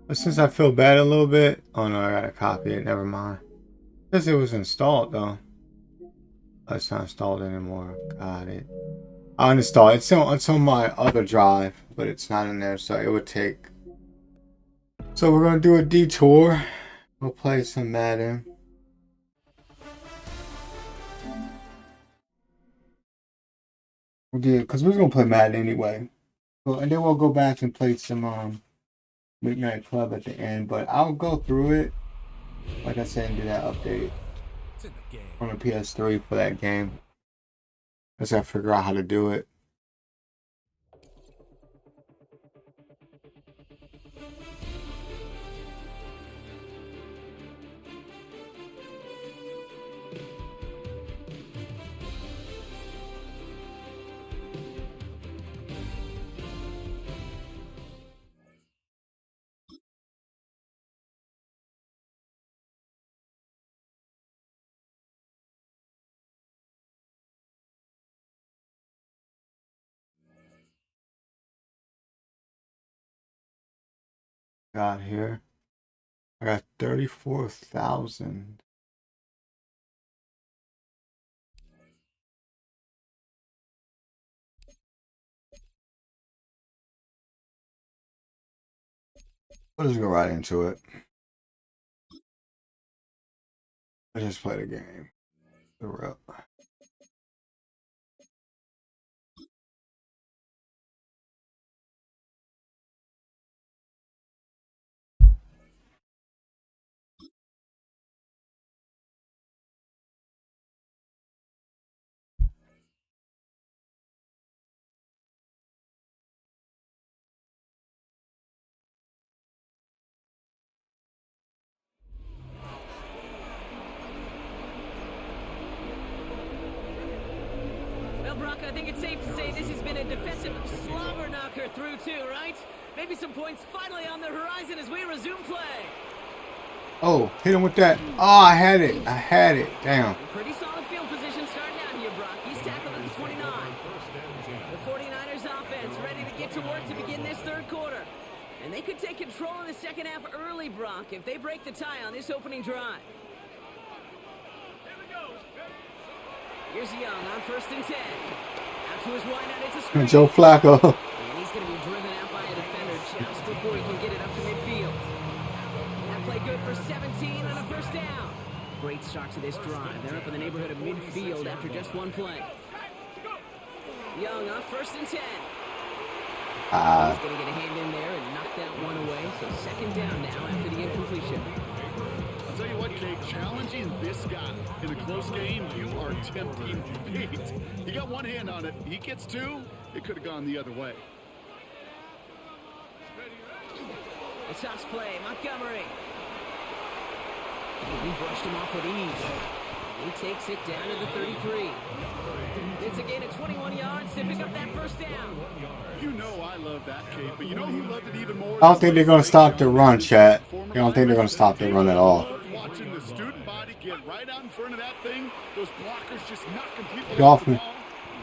But since I feel bad a little bit, oh no, I gotta copy it, never mind. Because it was installed though. Oh, it's not installed anymore. Got it. I uninstalled it. It's on my other drive, but it's not in there, so it would take. So we're gonna do a detour. We'll play some Madden. Because we're gonna play Madden anyway. So, and then we'll go back and play some Midnight Club at the end. But I'll go through it, like I said, and do that update on the PS3 for that game. I just gotta figure out how to do it. Got here. I got 34,000. Let's just go right into it. Let's just play the game. The real. Well, Brock, I think it's safe to say this has been a defensive slobber knocker through two, right? Maybe some points finally on the horizon as we resume play. Oh, hit him with that. Oh, I had it. Damn. Pretty solid field position starting out here, Brock. He's tackled at the 29. The 49ers offense ready to get to work to begin this third quarter. And they could take control of the second half early, Brock, if they break the tie on this opening drive. Here's Young on 1st and 10. Out to his wideout, it's a screen. Joe Flacco. And he's going to be driven out by a defender just before he can get it up to midfield. That play good for 17 and a first down. Great start to this drive. They're up in the neighborhood of midfield after just one play. Young on 1st and 10. He's going to get a hand in there and knock that one away. So second down now after the incompletion. I'll tell you what, Kate, challenging this guy in a close game, you are tempting fate. He got one hand on it. He gets two, it could have gone the other way. The toss play, Montgomery. He brushed him off with ease. He takes it down to the 33. It's a gain of 21 yards to pick up that first down. You know I love that, Kate, but you know who loved it even more? I don't think they're going to stop the run, chat. I don't think they're going to stop the run at all. Watching the student body get right out in front of that thing, those blockers just knocking people Get off the me. ball.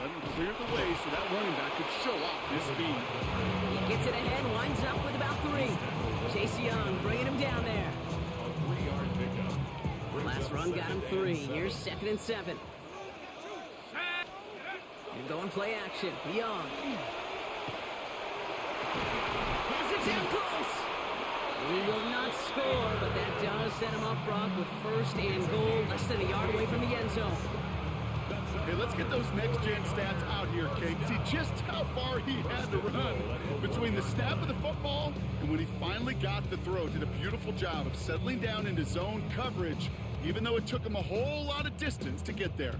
Let him clear the way so that running back could show off his speed. He gets it ahead, winds up with about 3. Chase Young bringing him down there. Last run got him 3. Here's 2nd and 7. And going play action. Young. Has it down close. He will not score, but that does set him up, Brock, with first and goal, less than a yard away from the end zone. Hey, let's get those next-gen stats out here, Kate. See just how far he had to run between the snap of the football and when he finally got the throw. Did a beautiful job of settling down into zone coverage, even though it took him a whole lot of distance to get there.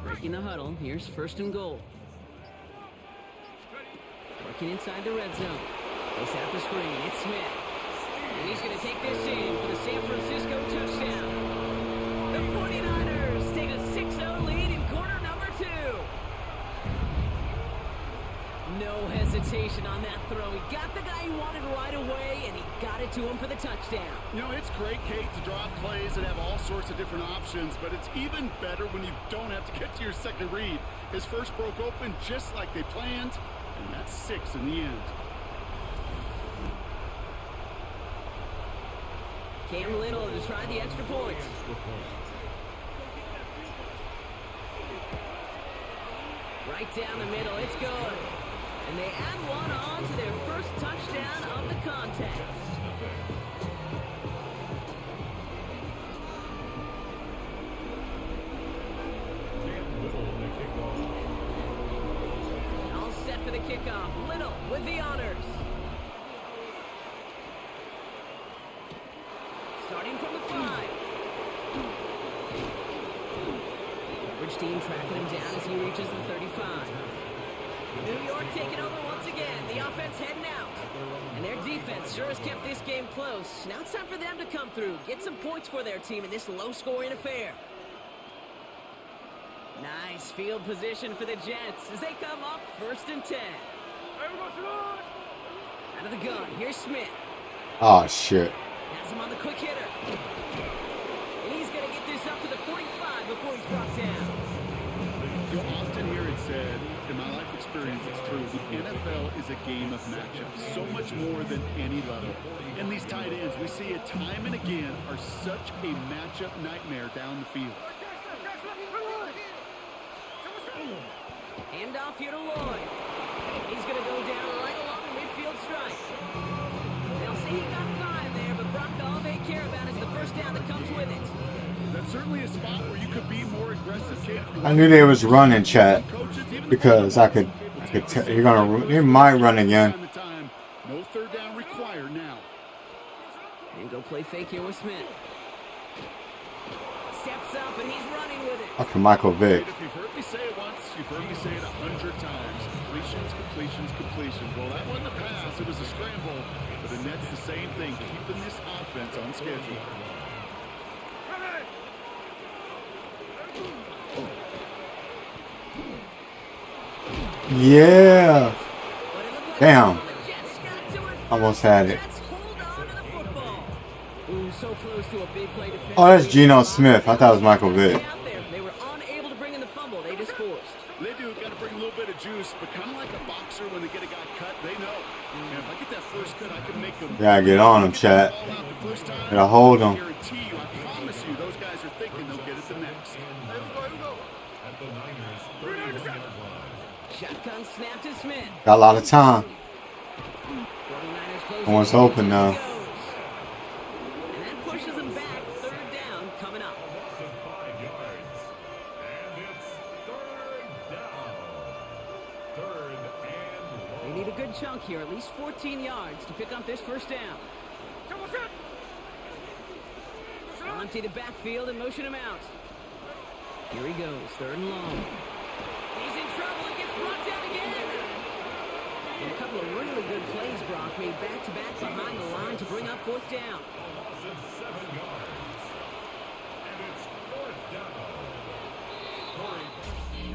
Breaking the huddle, here's first and goal. Working inside the red zone. It's at the screen, it's Smith. And he's going to take this in for the San Francisco touchdown. The 49ers take a 6-0 lead in quarter number 2. No hesitation on that throw. He got the guy he wanted right away, and he got it to him for the touchdown. You know, it's great, Kate, to draw plays and have all sorts of different options, but it's even better when you don't have to get to your second read. His first broke open just like they planned, and that's 6 in the end. Cam Little to try the extra point. Right down the middle, it's good. And they add one on to their first touchdown of the contest. All set for the kickoff. Little with the honors. Starting from the 5. Which team tracking him down as he reaches the 35. New York taking over once again. The offense heading out. And their defense sure has kept this game close. Now it's time for them to come through. Get some points for their team in this low-scoring affair. Nice field position for the Jets as they come up first and 10. Out of the gun, here's Smith. Oh, shit. Has him on the quick hitter. And he's going to get this up to the 45 before he's brought down. You'll often hear it said, in my life experience, it's true, the NFL is a game of matchups, so much more than any level. And these tight ends, we see it time and again, are such a matchup nightmare down the field. Hand off here to Lloyd. He's going to go down right along the midfield stripe. They'll say he got 5 there, but Brock, all they care about is the first down that comes with it. That's certainly a spot where you could be more aggressive, Kate. I knew they was running, chat, because I could tell they might run again. No third down required now. And go play fake here with Smith. Steps up and he's running with it. Fucking Michael Vick. If you've heard me say it once, you've heard me say it 100 times. Completions, completions, completions. Well, that wasn't a pass, it was a scramble. But the Nets the same thing, keeping this offense on schedule. Yeah. Damn. Almost had it. Oh, that's Geno Smith. I thought it was Michael Vick. They were unable to bring in the fumble. They just forced. They do got to bring a little bit of juice, but kind of like a boxer when they get a guy cut, they know. And if I get that first cut, I can make them. Yeah, get on him, chat. Gotta hold him. I guarantee you, I promise you, those guys are thinking they'll get it the next. Shotgun snap to Smith. Got a lot of time. No one's open now. And that pushes them back. Third down coming up. They need a good chunk here, at least 14 yards to pick up this first down. They'll empty the backfield and motion him out. Here he goes, third and long. He's in trouble and gets brought down again. And a couple of really good plays, Brock, made back-to-back behind the line to bring up fourth down.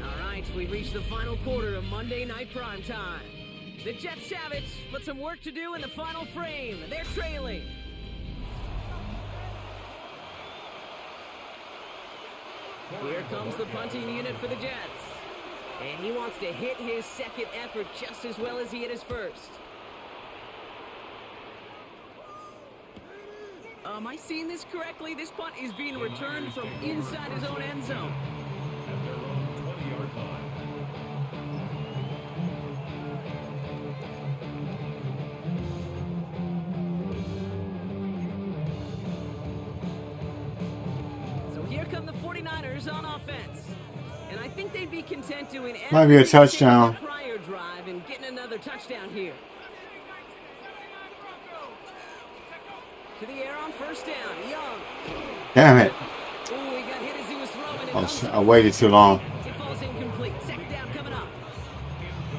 All right, we've reached the final quarter of Monday Night Primetime. The Jets have it, but some work to do in the final frame. They're trailing. Here comes the punting unit for the Jets. And he wants to hit his second effort just as well as he hit his first. Am I seeing this correctly? This punt is being returned from inside his own end zone. 49ers on offense. And I think they'd be content doing Might be a everything touchdown. since the prior drive and getting another touchdown here. To the air on first down. Young. Damn it. Ooh, he got hit as he was throwing. Oh, I waited too long. It falls incomplete. Second down coming up.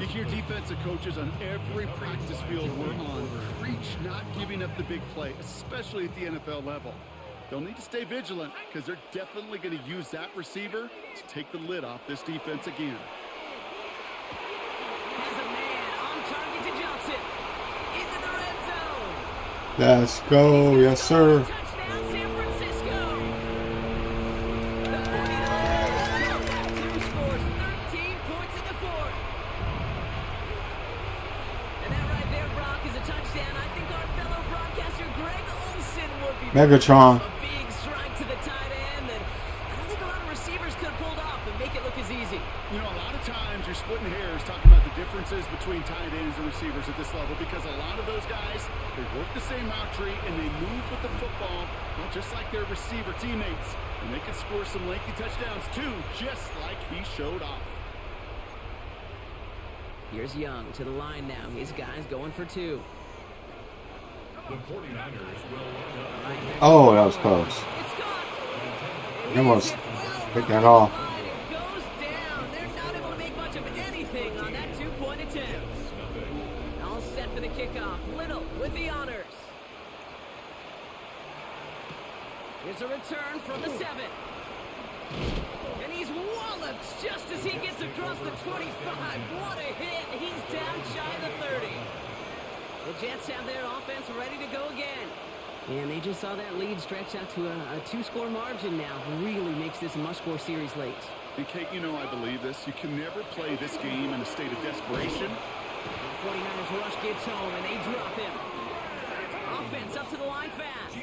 You hear defensive coaches on every practice field we're on preach not giving up the big play, especially at the NFL level. They'll need to stay vigilant because they're definitely going to use that receiver to take the lid off this defense again. Has a man on target to Johnson. Into the red zone. Let's go. Yes, sir. Touchdown San Francisco. The 49ers come back to scores 13 points in the fourth. And that right there, Brock, is a touchdown. I think our fellow broadcaster Greg Olson would be Megatron. a big strike to the tight end that I don't think a lot of receivers could have pulled off and make it look as easy. You know, a lot of times you're splitting hairs talking about the differences between tight ends and receivers at this level because a lot of those guys, they work the same route tree and they move with the football, well, just like their receiver teammates. And they can score some lengthy touchdowns too, just like he showed off. Here's Young to the line now. His guys going for two. The 49ers will Oh, that was close. I almost picked that off. Goes down. They're not able to make much of anything on that two-point attempt. All set for the kickoff. Little with the honors. Here's a return from the 7. And he's walloped just as he gets across the 25. What a hit. He's down shy of the 30. The Jets have their offense ready to go again. And they just saw that lead stretch out to a two-score margin now. Really makes this a must-score series late. And Kate, you know I believe this. You can never play this game in a state of desperation. The 49ers rush gets home, and they drop him. Offense up to the line fast.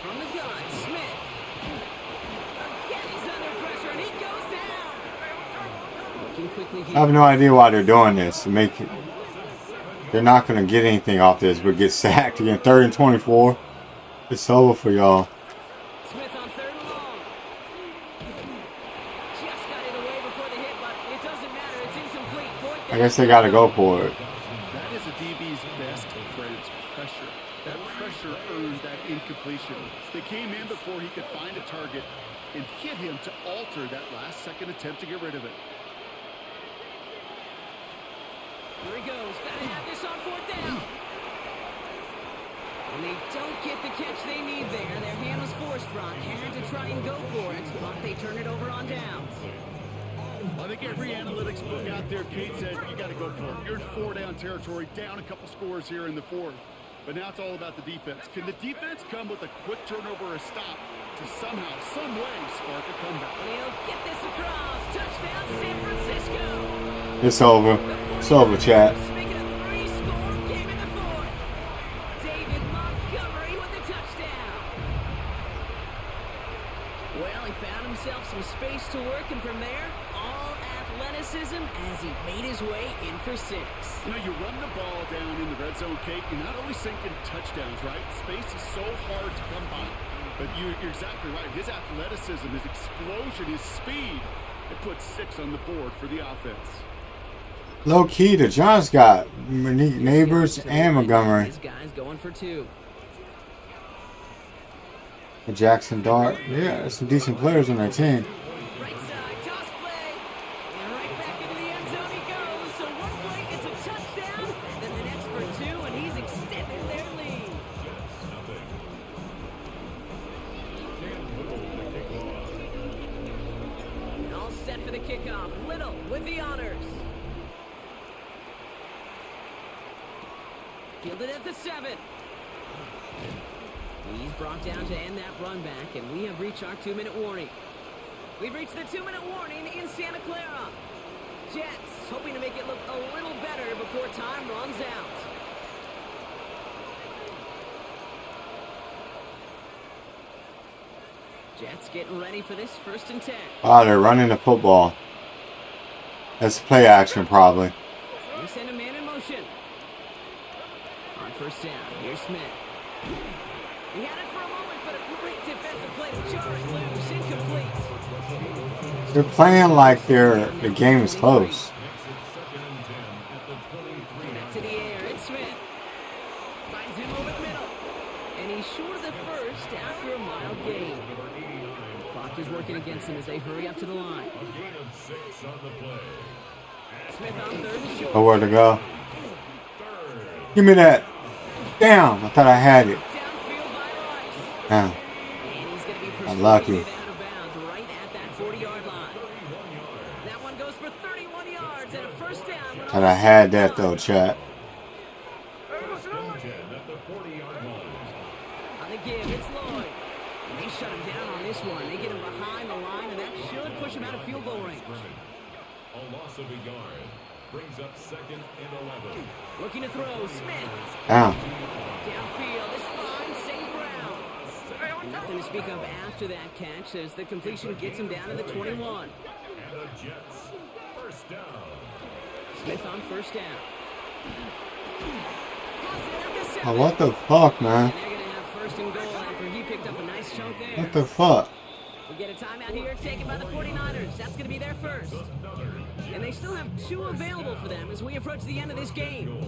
From the gun, Smith. Again, he's under pressure, and he goes down. Looking quickly here. I have no idea why they're doing this. They're not going to get anything off this, but get sacked again. 3rd and 24. It's over for y'all. Smith on 3rd and long. Just got it away before the hit, but it doesn't matter. It's incomplete. I guess they got to go for it. That is a DB's best friend, pressure. That pressure earned that incompletion. They came in before he could find a target and hit him to alter that last-second attempt to get rid of it. Here he goes. Gotta have this on 4th down. And they don't get the catch they need there. Their hand was forced, Brock. Had to try and go for it, but they turn it over on downs. I think every analytics book out there, Kate said, you got to go for it. You're in 4-down territory, down a couple scores here in the 4th. But now it's all about the defense. Can the defense come with a quick turnover or a stop to somehow, some way, spark a comeback? And he'll get this across. Touchdown, San Francisco. It's over. It's over, chat. Making a 3-score game in the 4th. David Montgomery with the touchdown. Well, he found himself some space to work, and from there, all athleticism as he made his way in for 6. You know, you run the ball down in the red zone, Kate, you're not only sinking touchdowns, right? Space is so hard to come by. But you're exactly right. His athleticism, his explosion, his speed, it puts 6 on the board for the offense. Low key, the Giants got Monique Neighbors and Montgomery. His guys going for 2. Jackson Dart. Yeah, there's some decent players on their team. Right side, toss play. And right back into the end zone he goes. So one play, it's a touchdown. Then the next for 2, and he's extended their lead. And all set for the kickoff. Little with the honors. Fielded at the 7. He's brought down to end that run back, and we have reached our 2-minute warning. We've reached the 2-minute warning in Santa Clara. Jets hoping to make it look a little better before time runs out. Jets getting ready for this 1st and 10. Wow, they're running the football. That's play action, probably. We send a man in motion. On 1st down, here's Smith. He had it for a moment, but a great defensive play to jar it loose, incomplete. They're playing like the game is close. Back to the air, it's Smith. Finds him over the middle. And he's short of the first after a mild gain. Clock is working against him as they hurry up to the line. Smith on third and short. Nowhere to go. Give me that. Damn, I thought I had it. Damn. Unlucky. Right at that 40-yard line. That one goes for 31 yards and a first down. Thought I had that though, chat. On the give, it's Lloyd. And they shut him down on this one. They get him behind the line, and that should push him out of field goal range. A loss of a yard brings up 2nd and 11. Looking to throw, Smith. Down. Downfield is fine, St. Brown. And nothing to speak of after that catch as the completion gets him down to the 21. And the Jets, first down. Smith on first down. Oh, what the fuck, man? And they're going to have first and goal after he picked up a nice chunk there. What the fuck? We get a timeout here taken by the 49ers. That's going to be their first. And they still have 2 available for them as we approach the end of this game.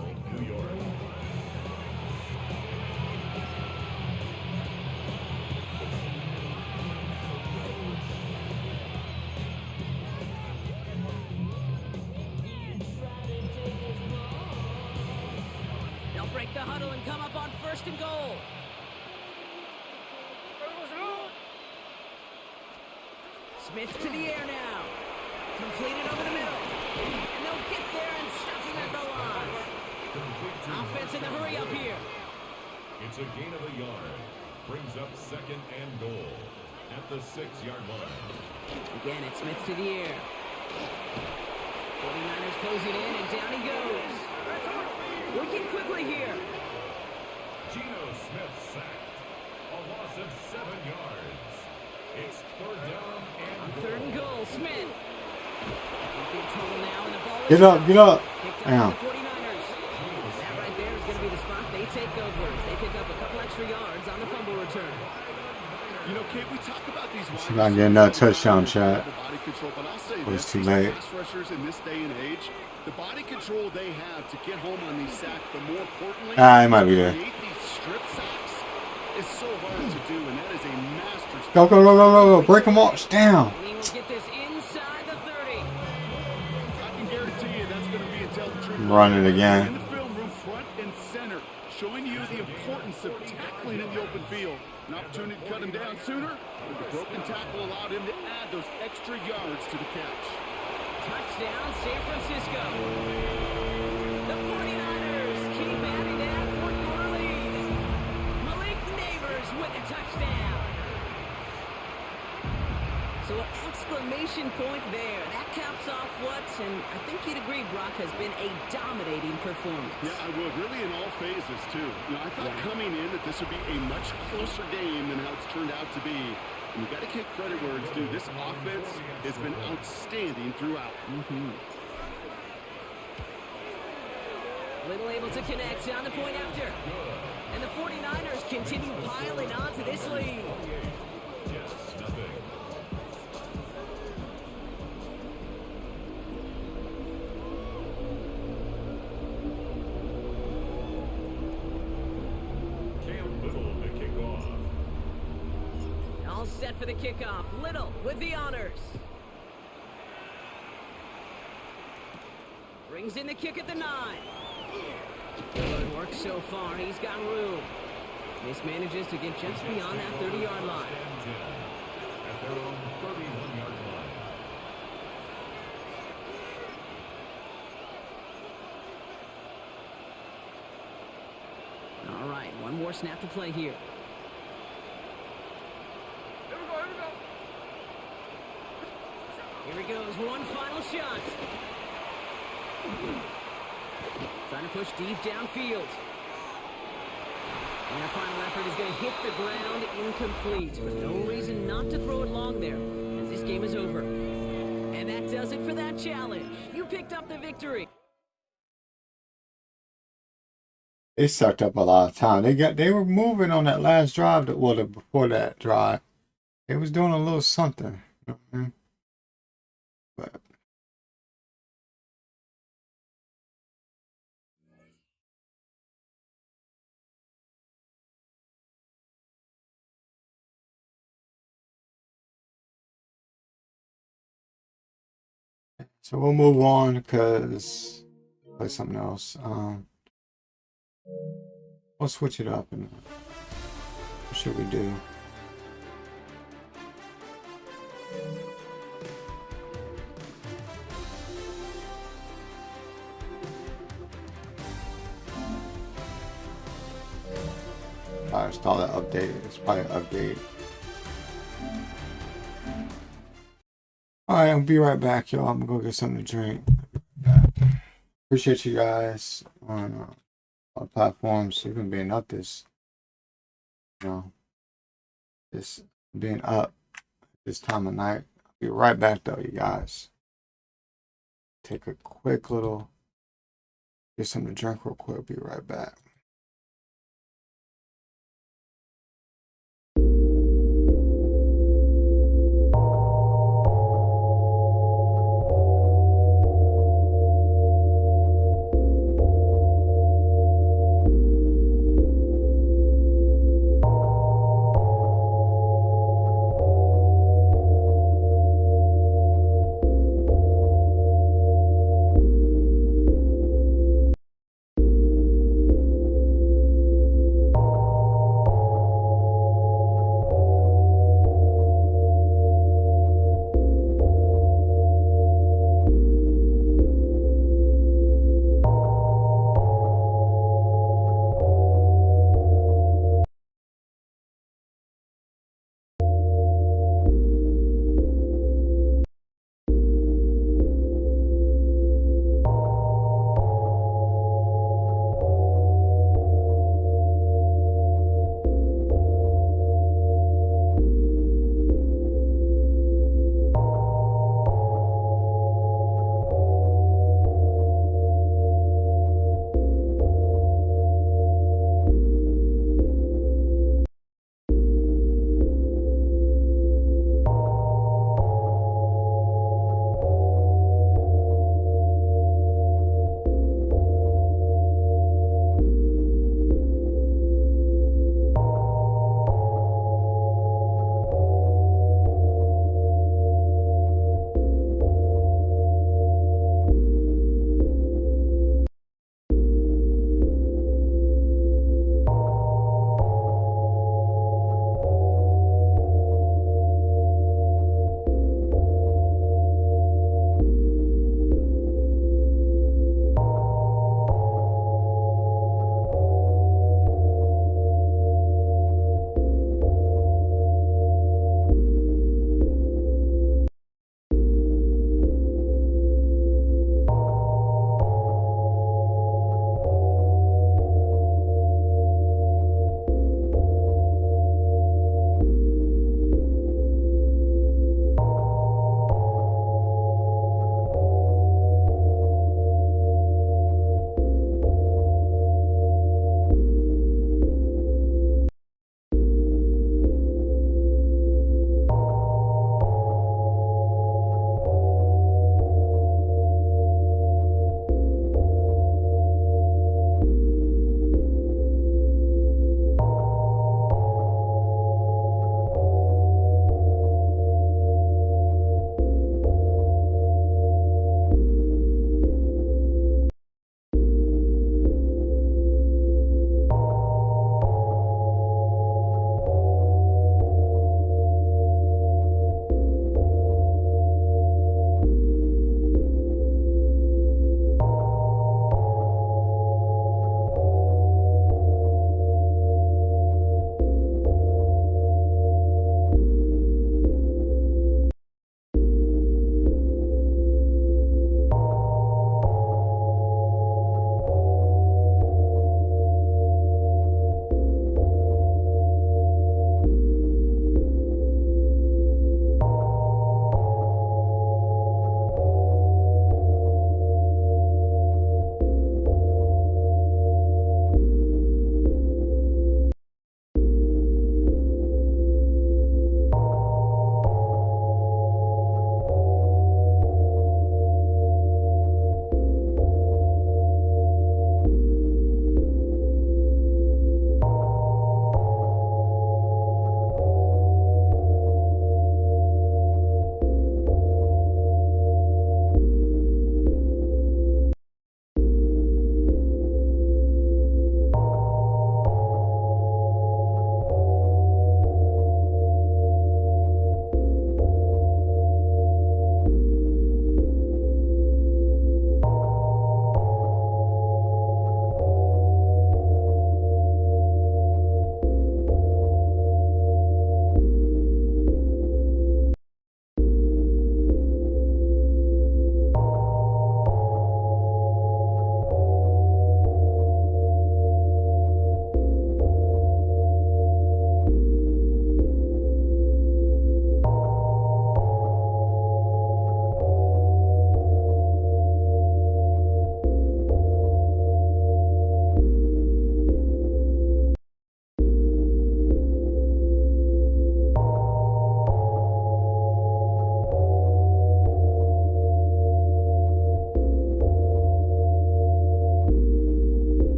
They'll break the huddle and come up on first and goal. Smith to the air now. Completed over the middle. And they'll get there and stop him at the line. Offense in the hurry up here. It's a gain of a yard. Brings up 2nd and goal at the 6-yard line. Again, it's Smith to the air. 49ers closing in, and down he goes. Working quickly here. Geno Smith sacked. A loss of 7 yards. It's 3rd down and On 3rd and goal, Smith. Big total now, and the ball is Get up, get up. picked up Damn. by the 49ers. That right there is going to be the spot they take over as they pick up a couple extra yards on the fumble return. You know, Kate, we talk about these See if I can get another touchdown, chat. body control, but I'll say It was this, too these late. pass rushers in this day and age, the body control they have to get home on these sacks, but more importantly, It might be there. create these strip sacks is so hard to do, and that is a master's. Go, go, go, go, go, go. Break them off. Down. And he will get this inside the 30. I can guarantee you that's going to be until the truth. Run it again. In the film room, front and center, showing you the importance of tackling in the open field. An opportunity to cut him down sooner, but the broken tackle allowed him to add those extra yards to the catch. Touchdown, San Francisco. The 49ers keep adding that 4th-quarter lead. Malik Neighbors with a touchdown. So an exclamation point there. That caps off what, and I think you'd agree, Brock, has been a dominating performance. Yeah, I would. Really in all phases, too. You know, I thought coming in that this would be a much closer game than how it's turned out to be. And you got to give credit where it's due. This offense has been outstanding throughout. Little able to connect on the point after. And the 49ers continue piling on to this lead. All set for the kickoff. Little with the honors. Brings in the kick at the 9. Good work so far. He's got room. This manages to get just beyond that 30-yard line. At their own 31-yard line. All right, one more snap to play here. Here he goes, one final shot. Trying to push deep downfield. And that final effort is going to hit the ground incomplete. But no reason not to throw it long there, as this game is over. And that does it for that challenge. You picked up the victory. They sucked up a lot of time. They were moving on that last drive. Before that drive, they was doing a little something. You know what I mean? But so we'll move on because play something else. We'll switch it up and what should we do? I install that update. It's probably an update. Alright, I'll be right back, y'all. I'm gonna go get something to drink. Appreciate you guys on all platforms, even being up this, this being up this time of night. I'll be right back though, you guys. Take a quick little, get something to drink real quick. Be right back.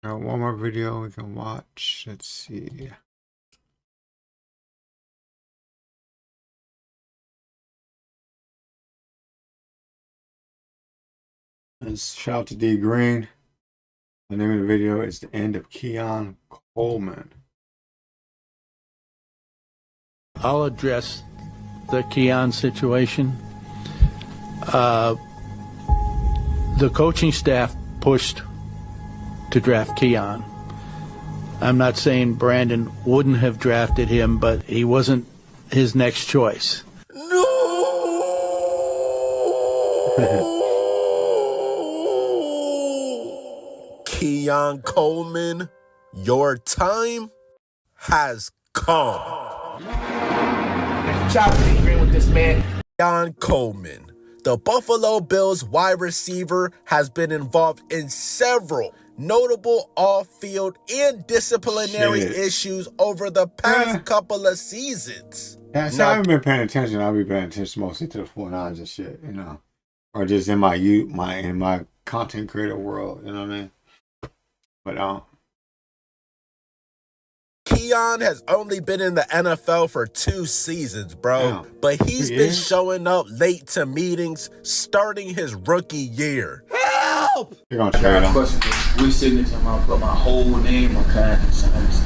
One more video we can watch. Let's see. Let's shout out to D Green. The name of the video is The End of Keon Coleman. I'll address the Keon situation. The coaching staff pushed to draft Keon. I'm not saying Brandon wouldn't have drafted him, but he wasn't his next choice. Keon Coleman, your time has come. Shout out to agree with this man. Keon Coleman, the Buffalo Bills wide receiver, has been involved in several notable off-field and disciplinary issues over the past couple of seasons. Yeah, see, I haven't been paying attention. I'll be paying attention mostly to the 49ers and shit, you know, or just in my content creator world, you know what I mean? But Keon has only been in the NFL for 2 seasons, bro. But he's been showing up late to meetings starting his rookie year. Help! You're gonna trade him. We signature, I'm gonna put my whole name on contract.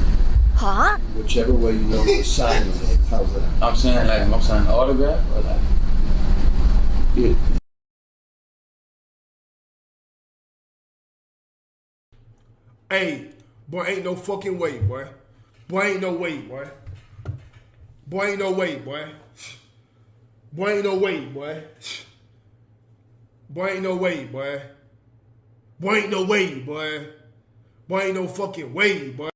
Huh? Whichever way you know to sign it. How's that? I'm saying like I'm signing an autograph or like yeah. Hey, boy, ain't no fucking way, boy. Boy, ain't no way, boy. Boy, ain't no way, boy. Boy, ain't no way, boy. Boy, ain't no way, boy. Boy, ain't no way, boy. Boy, ain't no fucking way, boy.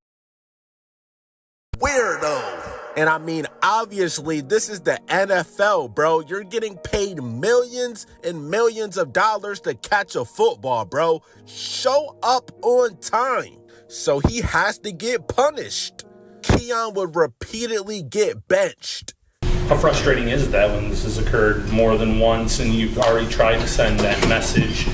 Weirdo. And I mean, obviously, this is the NFL, bro. You're getting paid millions and millions of dollars to catch a football, bro. Show up on time. So he has to get punished. Keon would repeatedly get benched. How frustrating is that when this has occurred more than once and you've already tried to send that message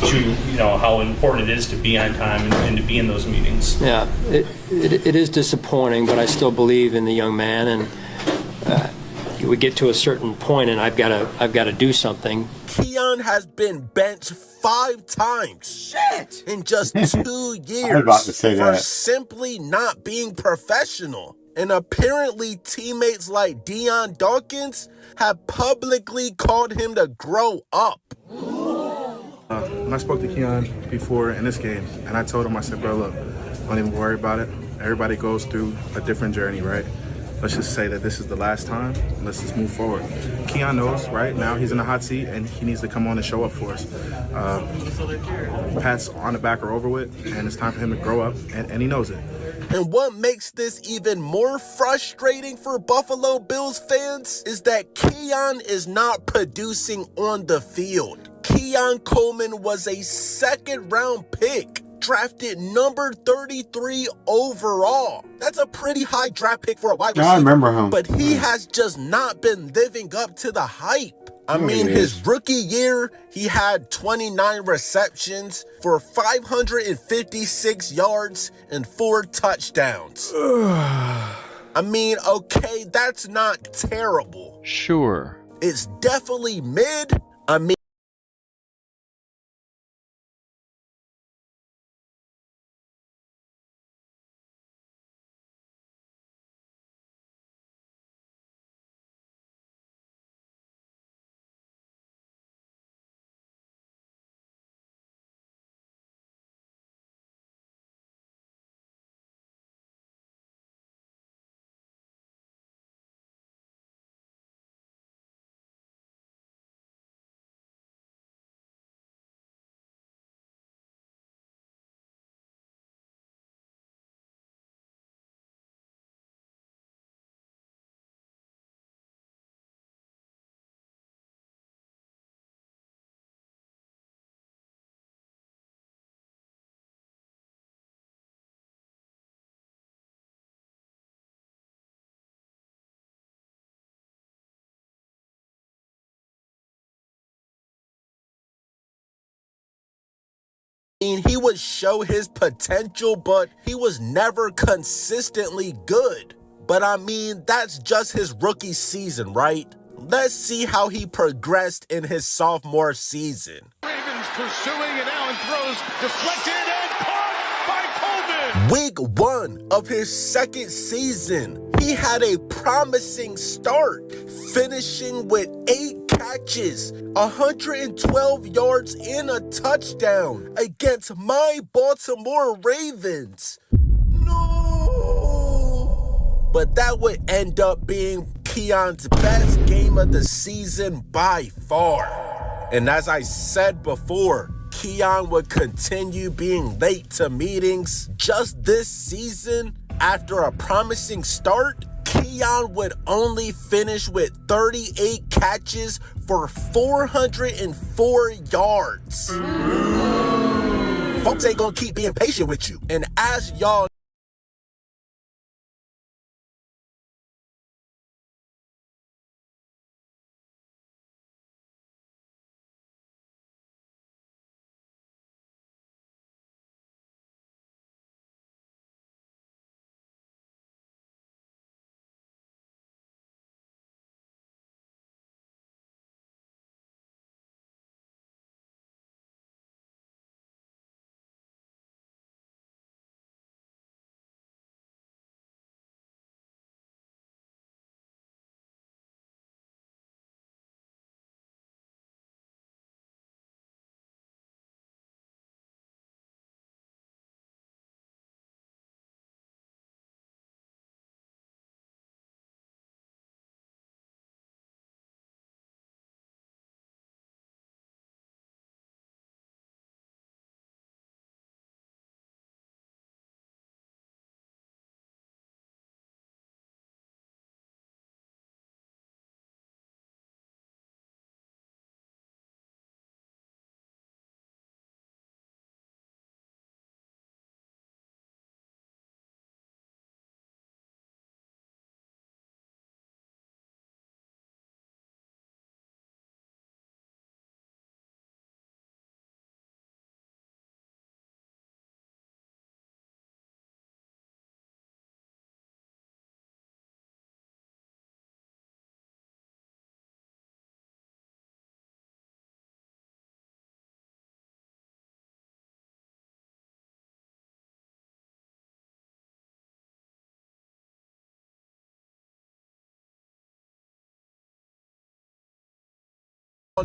to, you know, how important it is to be on time and to be in those meetings? Yeah, it is disappointing, but I still believe in the young man, and we get to a certain point, and I've got to do something. Keon has been benched 5 times in just 2 years I was about to say for that. simply not being professional. And apparently teammates like Deion Dawkins have publicly called him to grow up. When I spoke to Keon before in this game, and I told him, I said, bro, look, don't even worry about it. Everybody goes through a different journey, right? Let's just say that this is the last time, and let's just move forward. Keon knows, right? Now he's in the hot seat, and he needs to come on and show up for us. Pats on the back are over with, and it's time for him to grow up, and he knows it. And what makes this even more frustrating for Buffalo Bills fans is that Keon is not producing on the field. Keon Coleman was a 2nd-round pick, drafted number 33 overall. That's a pretty high draft pick for a wide receiver. I remember him. But he has just not been living up to the hype. I mean, he his is. rookie year, he had 29 receptions for 556 yards and 4 touchdowns. I mean, okay, that's not terrible. Sure. It's definitely mid. I mean, He would show his potential, but he was never consistently good. But I mean, that's just his rookie season, right? Let's see how he progressed in his sophomore season. Ravens pursuing and Allen throws deflected and caught by Coleman. Week 1 of his second season, he had a promising start, finishing with 8 catches, 112 yards and a touchdown against my Baltimore Ravens. No! But that would end up being Keon's best game of the season by far. And as I said before, Keon would continue being late to meetings. Just this season, after a promising start, Keon would only finish with 38 catches for 404 yards. Folks ain't gonna keep being patient with you. And as y'all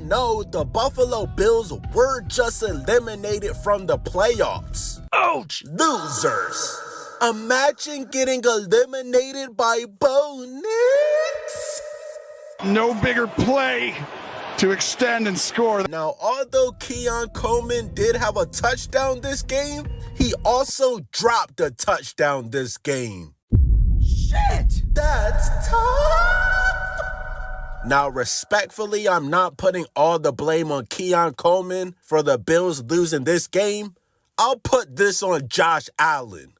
know, the Buffalo Bills were just eliminated from the playoffs. Ouch! Losers. Imagine getting eliminated by Bo Nix. No bigger play to extend and score. Now, although Keon Coleman did have a touchdown this game, he also dropped a touchdown this game. Shit! That's tough! Now, respectfully, I'm not putting all the blame on Keon Coleman for the Bills losing this game. I'll put this on Josh Allen.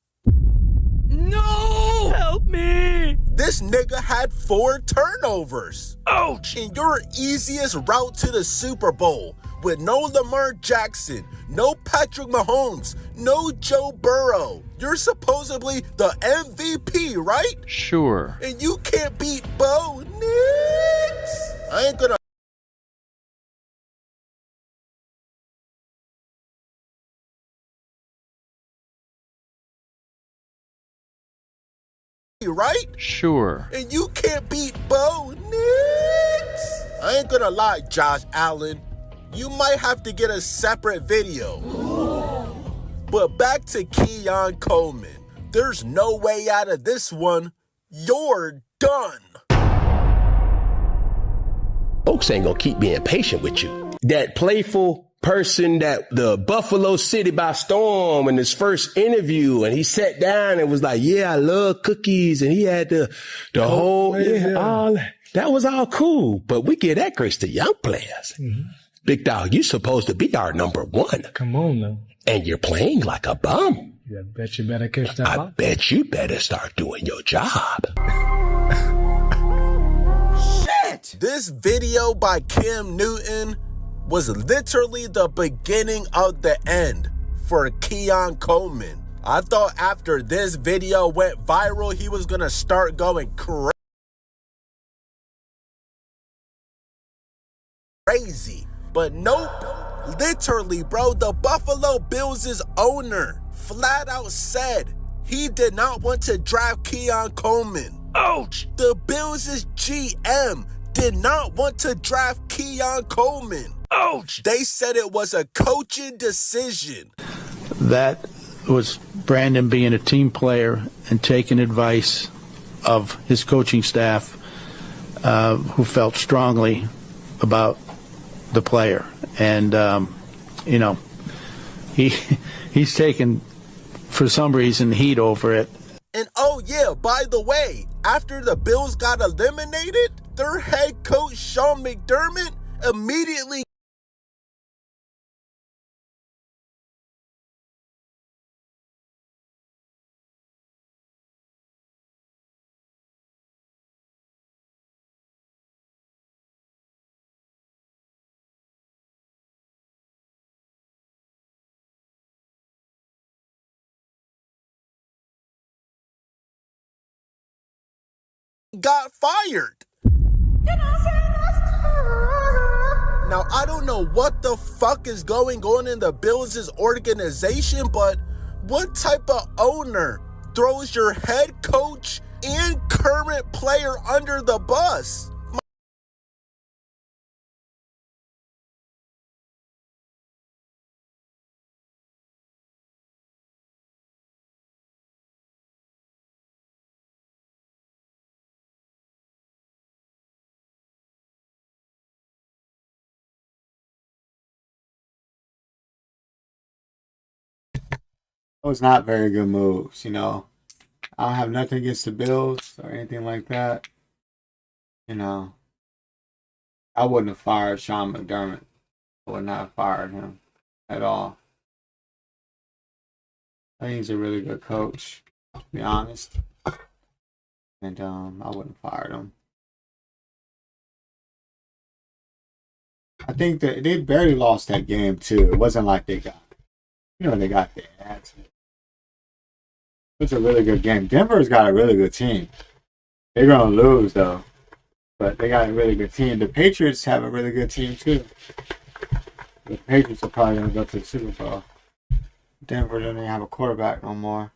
No! Help me! This nigga had 4 turnovers. Ouch! In your easiest route to the Super Bowl, with no Lamar Jackson, no Patrick Mahomes, no Joe Burrow. You're supposedly the MVP, right? Sure. And you can't beat Bo Nix. I ain't gonna. Right? Sure. And you can't beat Bo Nix. I ain't gonna lie, Josh Allen. You might have to get a separate video. But back to Keon Coleman. There's no way out of this one. You're done. Folks ain't gonna keep being patient with you. That playful person that the Buffalo City by storm in his first interview, and he sat down and was like, yeah, I love cookies. And he had the whole, all that was all cool. But we give that grace to young players. Mm-hmm. Big dog, you're supposed to be our number 1. Come on now. And you're playing like a bum. Yeah, I bet you better catch that ball. I bet you better start doing your job. Shit! This video by Cam Newton was literally the beginning of the end. for Keon Coleman. I thought after this video went viral, he was gonna start going crazy. But nope. Literally, bro, the Buffalo Bills' owner flat out said he did not want to draft Keon Coleman. Ouch! The Bills' GM did not want to draft Keon Coleman. Ouch! They said it was a coaching decision. That was Brandon being a team player and taking advice of his coaching staff, who felt strongly about the player. And you know, he's taken, for some reason, heat over it. And oh yeah, by the way, after the Bills got eliminated, their head coach Sean McDermott immediately got fired. Now, I don't know what the fuck is going on in the Bills' organization, but what type of owner throws your head coach and current player under the bus? It was not very good moves, you know. I don't have nothing against the Bills or anything like that. You know, I wouldn't have fired Sean McDermott. I would not have fired him at all. I think he's a really good coach, to be honest. And I wouldn't have fired him. I think that they barely lost that game too. It wasn't like they got, they got their ass. It was a really good game. Denver's got a really good team. They're gonna lose though, but they got a really good team. The Patriots have a really good team too. The Patriots are probably gonna go to the Super Bowl. Denver doesn't even have a quarterback no more.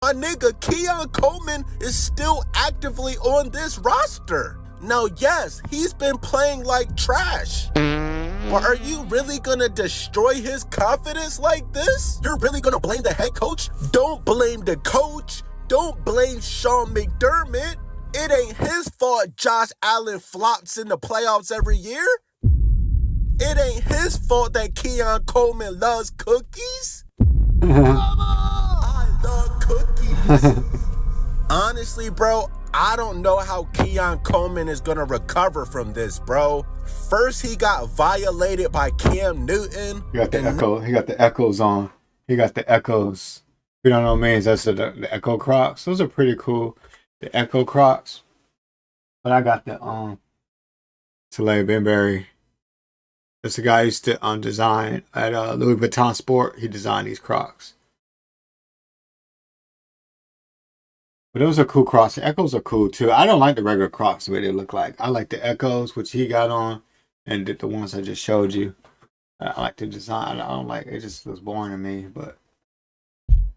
My nigga, Keon Coleman is still actively on this roster. Now, yes, he's been playing like trash. But are you really gonna destroy his confidence like this? You're really gonna blame the head coach? Don't blame the coach. Don't blame Sean McDermott. It ain't his fault Josh Allen flops in the playoffs every year. It ain't his fault that Keon Coleman loves cookies. I love cookies. Honestly, bro, I don't know how Keon Coleman is going to recover from this, bro. First, he got violated by Cam Newton. He got the echo. He got the echoes on. He got the echoes. If you don't know what it means, that's the Echo Crocs. Those are pretty cool. The Echo Crocs. But I got the Soleil Benberry. That's the guy who used to design at Louis Vuitton Sport. He designed these Crocs. But those are cool Crocs. The Echoes are cool too. I don't like the regular Crocs the way they look like. I like the Echoes, which he got on, and the ones I just showed you. I like the design. I don't like it. Just looks boring to me. But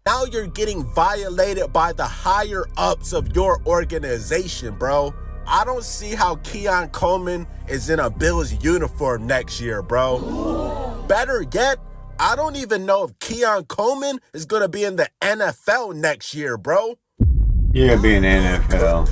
now you're getting violated by the higher ups of your organization, bro. I don't see how Keon Coleman is in a Bills uniform next year, bro. Better yet, I don't even know if Keon Coleman is going to be in the NFL next year, bro. Yeah, be in the NFL.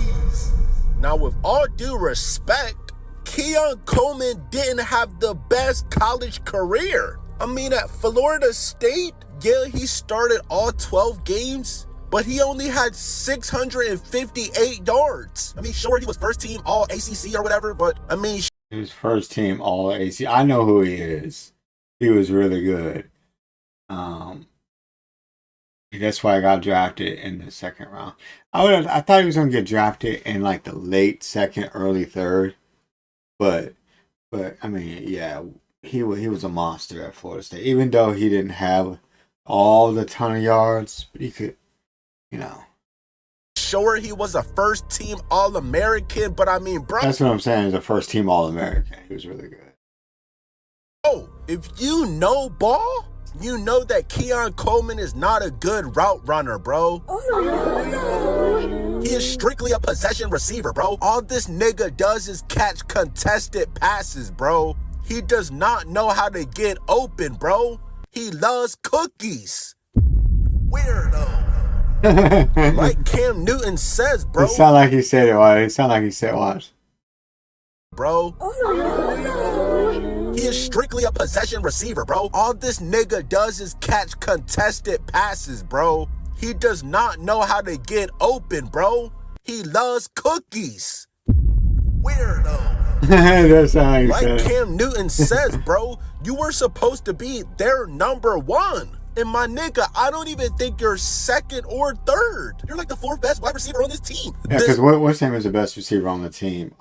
Now, with all due respect, Keon Coleman didn't have the best college career. I mean, at Florida State, yeah, he started all 12 games, but he only had 658 yards. I mean, sure, he was first team all ACC or whatever, but I mean... He was first team all ACC. I know who he is. He was really good. That's why I got drafted in the second round. I thought he was going to get drafted in like the late second, early third. But I mean, yeah, he was a monster at Florida State. Even though he didn't have all the ton of yards, but he could, you know. Sure, he was a first-team All-American, but I mean, bro. That's what I'm saying. He's a first-team All-American. He was really good. Oh, if you know ball, you know that Keon Coleman is not a good route runner, bro. He is strictly a possession receiver, bro. All this nigga does is catch contested passes, bro. He does not know how to get open, bro. He loves cookies. Weirdo. Like Cam Newton says, bro. It sound like he said it. It sound like he said what? Bro. He is strictly a possession receiver, bro. All this nigga does is catch contested passes, bro. He does not know how to get open, bro. He loves cookies. Weirdo. That's how he said Like it. Cam Newton says, bro, you were supposed to be their number one. And my nigga, I don't even think you're second or third. You're like the fourth best wide receiver on this team. Yeah, because what's name is the best receiver on the team.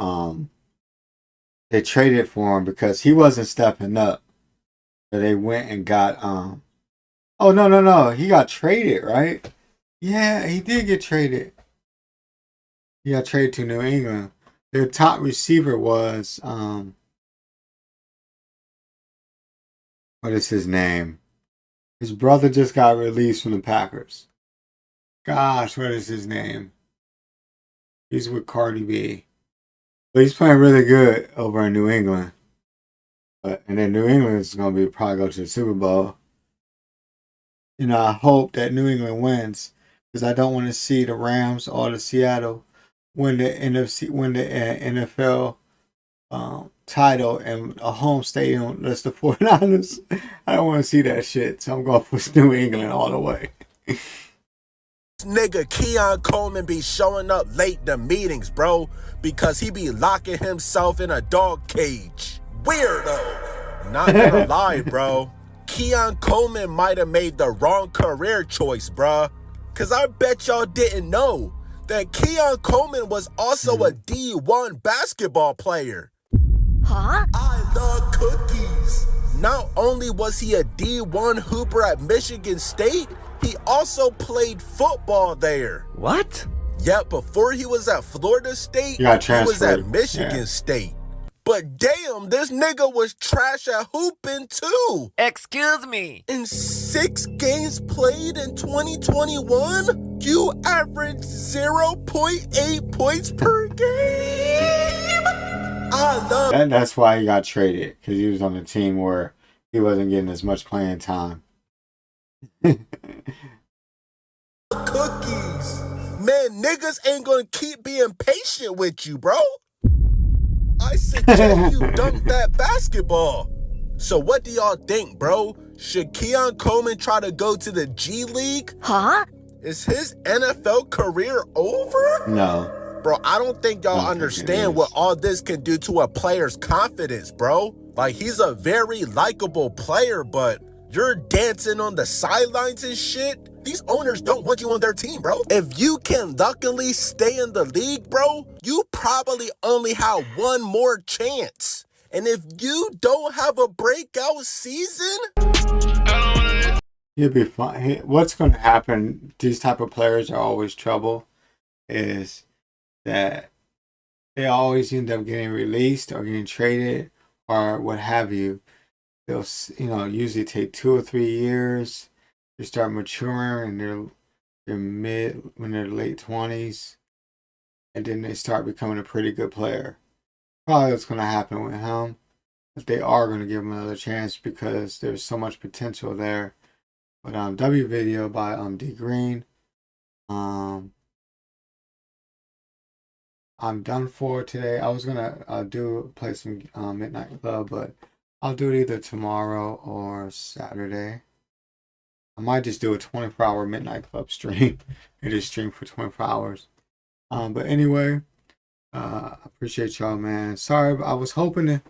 They traded for him because he wasn't stepping up. So they went and got oh no. He got traded, right? Yeah, he did get traded. He got traded to New England. Their top receiver was what is his name? His brother just got released from the Packers. Gosh, what is his name? He's with Cardi B. But he's playing really good over in New England. And then New England is going to be probably go to the Super Bowl. You know, I hope that New England wins because I don't want to see the Rams or the Seattle win the NFL title and a home stadium. That's the 49ers. I don't want to see that shit. So I'm going to push New England all the way. Nigga Keon Coleman be showing up late to meetings, bro, because he be locking himself in a dog cage. Weirdo. Not gonna lie, bro. Keon Coleman might have made the wrong career choice, bruh. Cause I bet y'all didn't know that Keon Coleman was also a D1 basketball player. Huh? I love cookies. Not only was he a D1 hooper at Michigan State, he also played football there. What? Yep, before he was at Florida State, He got he was transferred. at Michigan State. But damn, this nigga was trash at hooping too. Excuse me. In 6 games played in 2021, you averaged 0.8 points per game. I love That's why he got traded, because he was on a team where he wasn't getting as much playing time. cookies. Man, niggas ain't gonna keep being patient with you, bro. I suggest you dunk that basketball. So what do y'all think, bro? Should Keon Coleman try to go to the G League? Huh? Is his NFL career over? No. Bro, I don't think y'all understand what all this can do to a player's confidence, bro. Like, he's a very likable player, but you're dancing on the sidelines and shit. These owners don't want you on their team, bro. If you can luckily stay in the league, bro, you probably only have one more chance. And if you don't have a breakout season, he'll be fine. What's going to happen, these type of players are always trouble, is that they always end up getting released or getting traded or what have you. They'll, usually take 2 or 3 years. They start maturing and they're when they're late 20s, and then they start becoming a pretty good player. Probably what's going to happen with him, but they are going to give him another chance because there's so much potential there. But W video by D Green. I'm done for today. I was gonna play some Midnight Club, but I'll do it either tomorrow or Saturday. I might just do a 24-hour Midnight Club stream. It is stream for 24 hours. But anyway, I appreciate y'all, man. Sorry, I was hoping to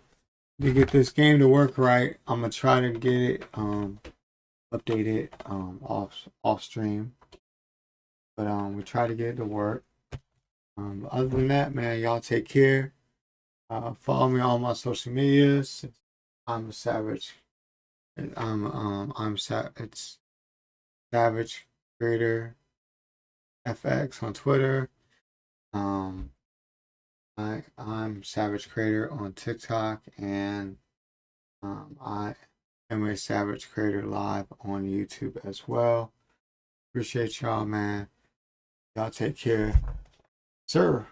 get this game to work right. I'm gonna try to get it update it off stream. But we try to get it to work. Other than that, man, y'all take care. Follow me on all my social medias. I'm a Savage. It's Savage Creator FX on Twitter. I'm Savage Creator on TikTok, and I am a Savage Creator live on YouTube as well. Appreciate y'all, man. Y'all take care, sir.